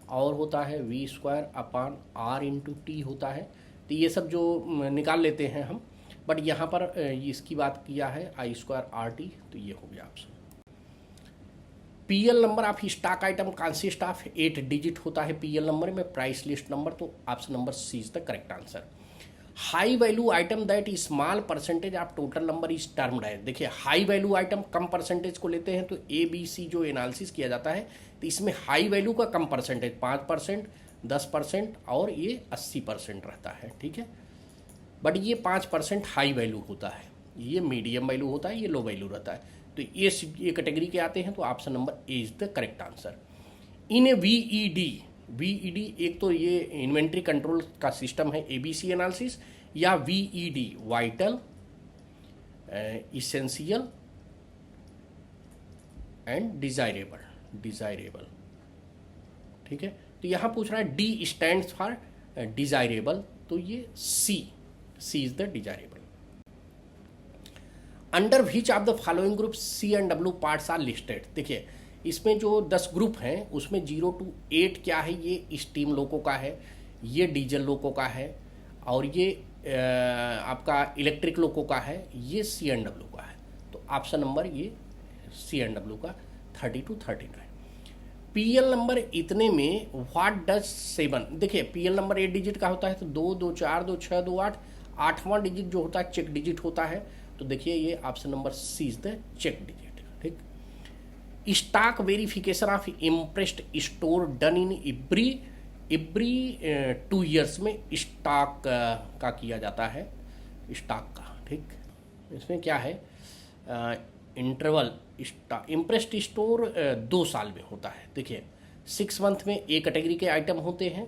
और होता है V square upon R into T होता है, तो ये सब जो निकाल लेते हैं हम, बट यहाँ पर इसकी बात किया है आई स्क्वायर आर टी, तो ये हो गया option. PL number of stock item consist of 8 digit होता है पीएल नंबर में, प्राइस लिस्ट नंबर, तो option number C is the correct answer. High value item that small percentage of total number is termed है, देखिए हाई वैल्यू आइटम कम परसेंटेज को लेते हैं, तो ए बी सी जो एनालिसिस किया जाता है, तो इसमें हाई वैल्यू का कम परसेंटेज 5%, 10% और ये 80% रहता है, ठीक है। बट ये 5% हाई वैल्यू होता है, ये मीडियम वैल्यू होता है, ये लो वैल्यू रहता है, तो ये कैटेगरी के आते हैं, तो option number A is the correct answer. In a VED एक तो ये इन्वेंट्री कंट्रोल का सिस्टम है, एबीसी एनालिसिस, या VED vital, essential and desirable, ठीक है। तो यहाँ पूछ रहा है डी स्टैंड्स फॉर डिजायरेबल, तो ये C is the desirable. Under which of the following group C and W parts are listed. देखिए इसमें जो 10 ग्रुप हैं उसमें 0 to 8 क्या है, ये स्टीम लोको का है, ये डीजल लोको का है, और ये आपका इलेक्ट्रिक लोको का है, ये सी एंड डब्ल्यू का है। तो ऑप्शन नंबर ये सी एंड डब्ल्यू का 30 to 39। पीएल नंबर इतने में व्हाट डज 7, देखिए पीएल नंबर 8 डिजिट का होता है, तो 2 2 4 2 6 2 8, 8वां डिजिट जो होता है चेक डिजिट होता है। तो देखिए ये option number C is the check digit. ठीक, stock verification of impressed store done in every 2 years में स्टॉक का किया जाता है, स्टॉक का। ठीक, इसमें क्या है, इंटरवल इम्प्रेस्ड स्टोर 2 साल में होता है। देखिए 6 मंथ में ए कैटेगरी के आइटम होते हैं,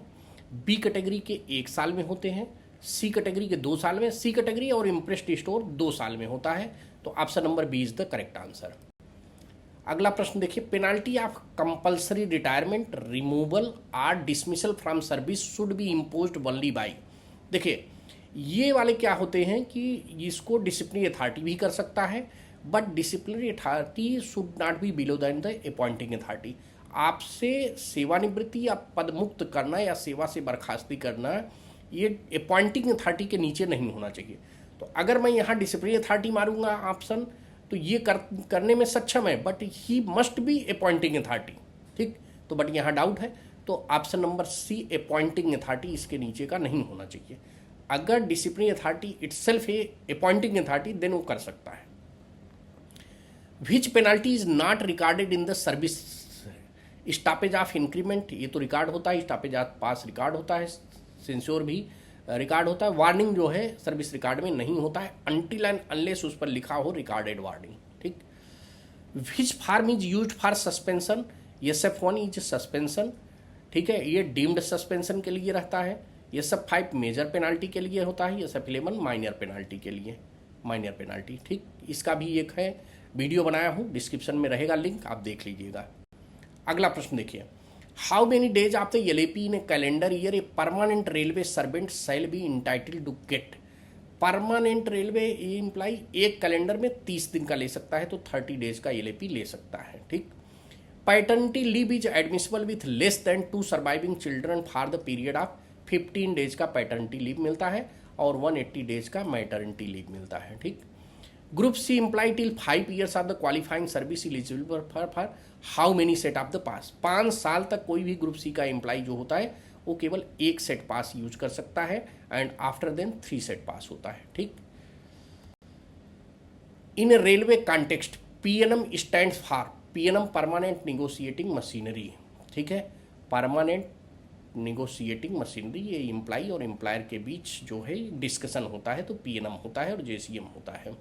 बी कैटेगरी के 1 साल में होते हैं, सी कैटेगरी के 2 साल में, सी कैटेगरी और इम्प्रेस्ड स्टोर 2 साल में होता है। तो option number B is the correct answer. अगला प्रश्न देखिए, penalty of compulsory retirement, removal or dismissal from service should be imposed only by. देखिए ये वाले क्या होते हैं कि इसको डिसिप्लिनरी अथॉरिटी भी कर सकता है, but disciplinary authority should not be below than the appointing authority. आपसे सेवानिवृत्ति या पद मुक्त करना या सेवा से बर्खास्ती करना ये अपॉइंटिंग अथॉरिटी के नीचे नहीं होना चाहिए। तो अगर मैं यहाँ डिसिप्लिनरी अथॉरिटी मारूंगा ऑप्शन, तो ये करने में सक्षम है, but he must be appointing authority. ठीक, तो बट यहाँ डाउट है, तो option number C appointing authority इसके नीचे का नहीं होना चाहिए। अगर डिसिप्लिनरी अथॉरिटी इटसेल्फ है अपॉइंटिंग अथॉरिटी, देन वो कर सकता है। Which penalty is not recorded in the service stoppage of increment, ये तो रिकॉर्ड होता है, स्टॉपेज ऑफ पास रिकॉर्ड होता है, सेंश्योर भी रिकॉर्ड होता है, वार्निंग जो है सर्विस रिकॉर्ड में नहीं होता है अनटिल एंड अनलेस उस पर लिखा हो रिकॉर्डेड वार्निंग। ठीक, which form is used for suspension, SF1 is suspension. ठीक है, ये डीम्ड सस्पेंशन के लिए रहता है, SF5 मेजर पेनाल्टी के लिए होता है, SF11 माइनर पेनाल्टी के लिए, माइनर पेनाल्टी। ठीक, इसका भी एक है वीडियो बनाया हूँ, डिस्क्रिप्शन में रहेगा लिंक, आप देख लीजिएगा। अगला प्रश्न देखिए, how many days of the LAP in a calendar year a permanent railway servant shall be entitled to get. Permanent railway employ एक कैलेंडर में 30 दिन का ले सकता है, तो 30 डेज का LAP ले सकता है। ठीक, paternity leave is admissible with less than 2 surviving children for the period of 15 days का पैटर्निटी लीव मिलता है और 180 डेज का मैटर्निटी लीव मिलता है। ठीक, group C employ till 5 years of the qualifying service eligible for how many set of the pass. 5 साल तक कोई भी ग्रुप सी का एम्प्लॉय जो होता है वो केवल 1 सेट पास यूज कर सकता है, and after then 3 set pass होता है। ठीक, in railway context PNM stand for PNM permanent negotiating machinery. ठीक है, परमानेंट निगोशिएटिंग मशीनरी, ये एम्प्लॉय और एम्प्लॉयर के बीच जो है डिस्कशन होता है, तो PNM होता है, और JCM होता है।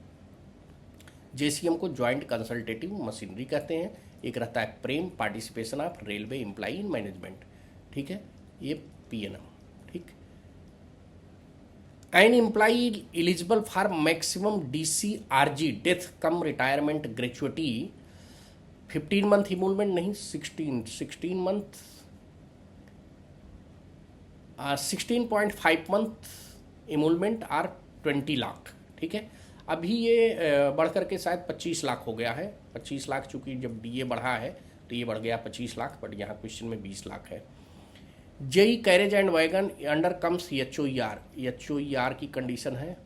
JCM को ज्वाइंट कंसल्टेटिव मशीनरी कहते हैं। एक रहता है PREM, participation of railway employ in management. ठीक है, ये PNM। ठीक, an employ eligible for maximum DCRG death cum retirement gratuity 15 month emolument नहीं, 16 मंथ 16.5 मंथ इमोलमेंट और 20 लाख। ठीक है, अभी ये बढ़ करके शायद 25 लाख हो गया है। 25 लाख, चूँकि जब DA बढ़ा है तो ये बढ़ गया 25 लाख, बट यहाँ क्वेश्चन में 20 लाख है। JEE carriage and wagon under comes HOER की कंडीशन है,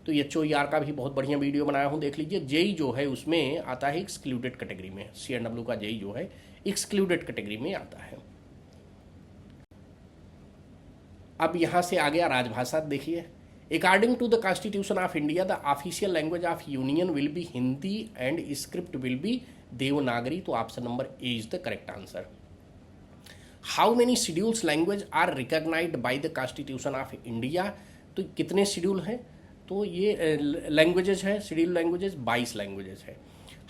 तो HOER का भी बहुत बढ़िया वीडियो बनाया हूँ, देख लीजिए। JEE जो है उसमें आता है एक्सक्लूडेड कैटेगरी में, C&W का JEE जो है एक्सक्लूडेड कैटेगरी में आता है। अब यहाँ से आ गया राजभाषा। देखिए, according to the constitution of India the official language of union will be Hindi and script will be Devanagari, तो option number A is the correct answer. How many schedules language are recognized by the constitution of India, तो कितने शेड्यूल हैं, तो ये लैंग्वेजेज है, शेड्यूल लैंग्वेजेज 22 लैंग्वेजेज है।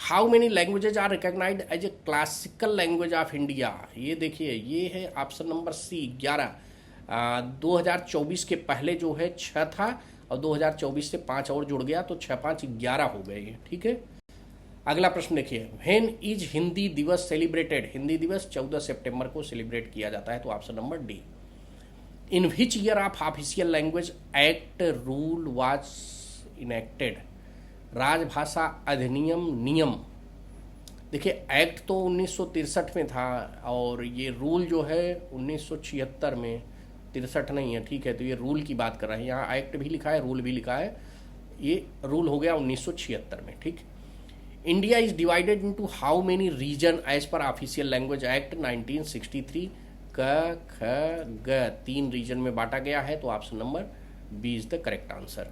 How many languages are recognized as a classical language of India, ये देखिए ये है ऑप्शन नंबर सी 11। 2024 के पहले जो है 6 था, और 2024 से 5 और जुड़ गया, तो 6 5 11 हो गए ये। ठीक है, अगला प्रश्न देखिए, व्हेन इज हिंदी दिवस सेलिब्रेटेड, हिंदी दिवस 14 सितंबर को सेलिब्रेट किया जाता है, तो option number D. In which year of official language act rule was enacted, राजभाषा अधिनियम नियम, देखिए एक्ट तो 1963 में था और ये रूल जो है 1976 में, 63 नहीं है, ठीक है, तो ये रूल की बात कर रहे हैं, यहाँ एक्ट भी लिखा है रूल भी लिखा है, ये रूल हो गया 1976 में, ठीक। India is divided into how many region as per official language act 1963, क ख ग 3 रीजन में बांटा गया है, तो option number B is the correct answer.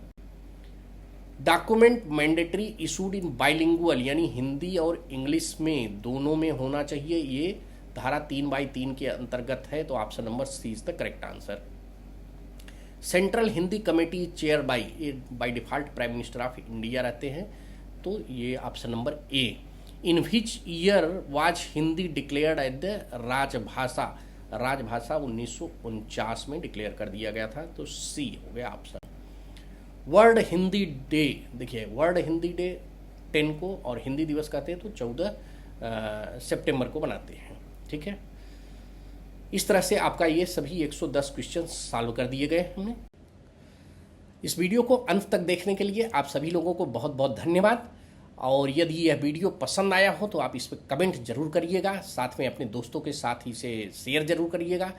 Document mandatory issued in bilingual, यानी हिंदी और इंग्लिश में दोनों में होना चाहिए, ये धारा 3/3 के अंतर्गत है, तो option number C is the correct answer. Central Hindi committee chair by default prime minister of India रहते हैं, तो ये option number A. In which year was Hindi declared as the Rajbhasha, Rajbhasha 1949 में डिक्लेयर कर दिया गया था, तो सी हो गया ऑप्शन। वर्ल्ड हिंदी डे, देखिए वर्ल्ड हिंदी डे 10 को और हिंदी दिवस कहते हैं तो 14 सितंबर को बनाते हैं, ठीक है। इस तरह से आपका ये सभी 110 क्वेश्चन सॉल्व कर दिए गए हमने। इस वीडियो को अंत तक देखने के लिए आप सभी लोगों को बहुत बहुत धन्यवाद, और यदि यह वीडियो पसंद आया हो तो आप इस पर कमेंट जरूर करिएगा, साथ में अपने दोस्तों के साथ इसे शेयर जरूर करिएगा।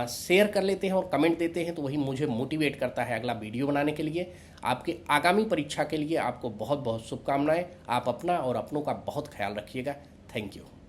शेयर कर लेते हैं और कमेंट देते हैं तो वही मुझे मोटिवेट करता है अगला वीडियो बनाने के लिए। आपके आगामी परीक्षा के लिए आपको बहुत बहुत शुभकामनाएं। आप अपना और अपनों का बहुत ख्याल रखिएगा। Thank you.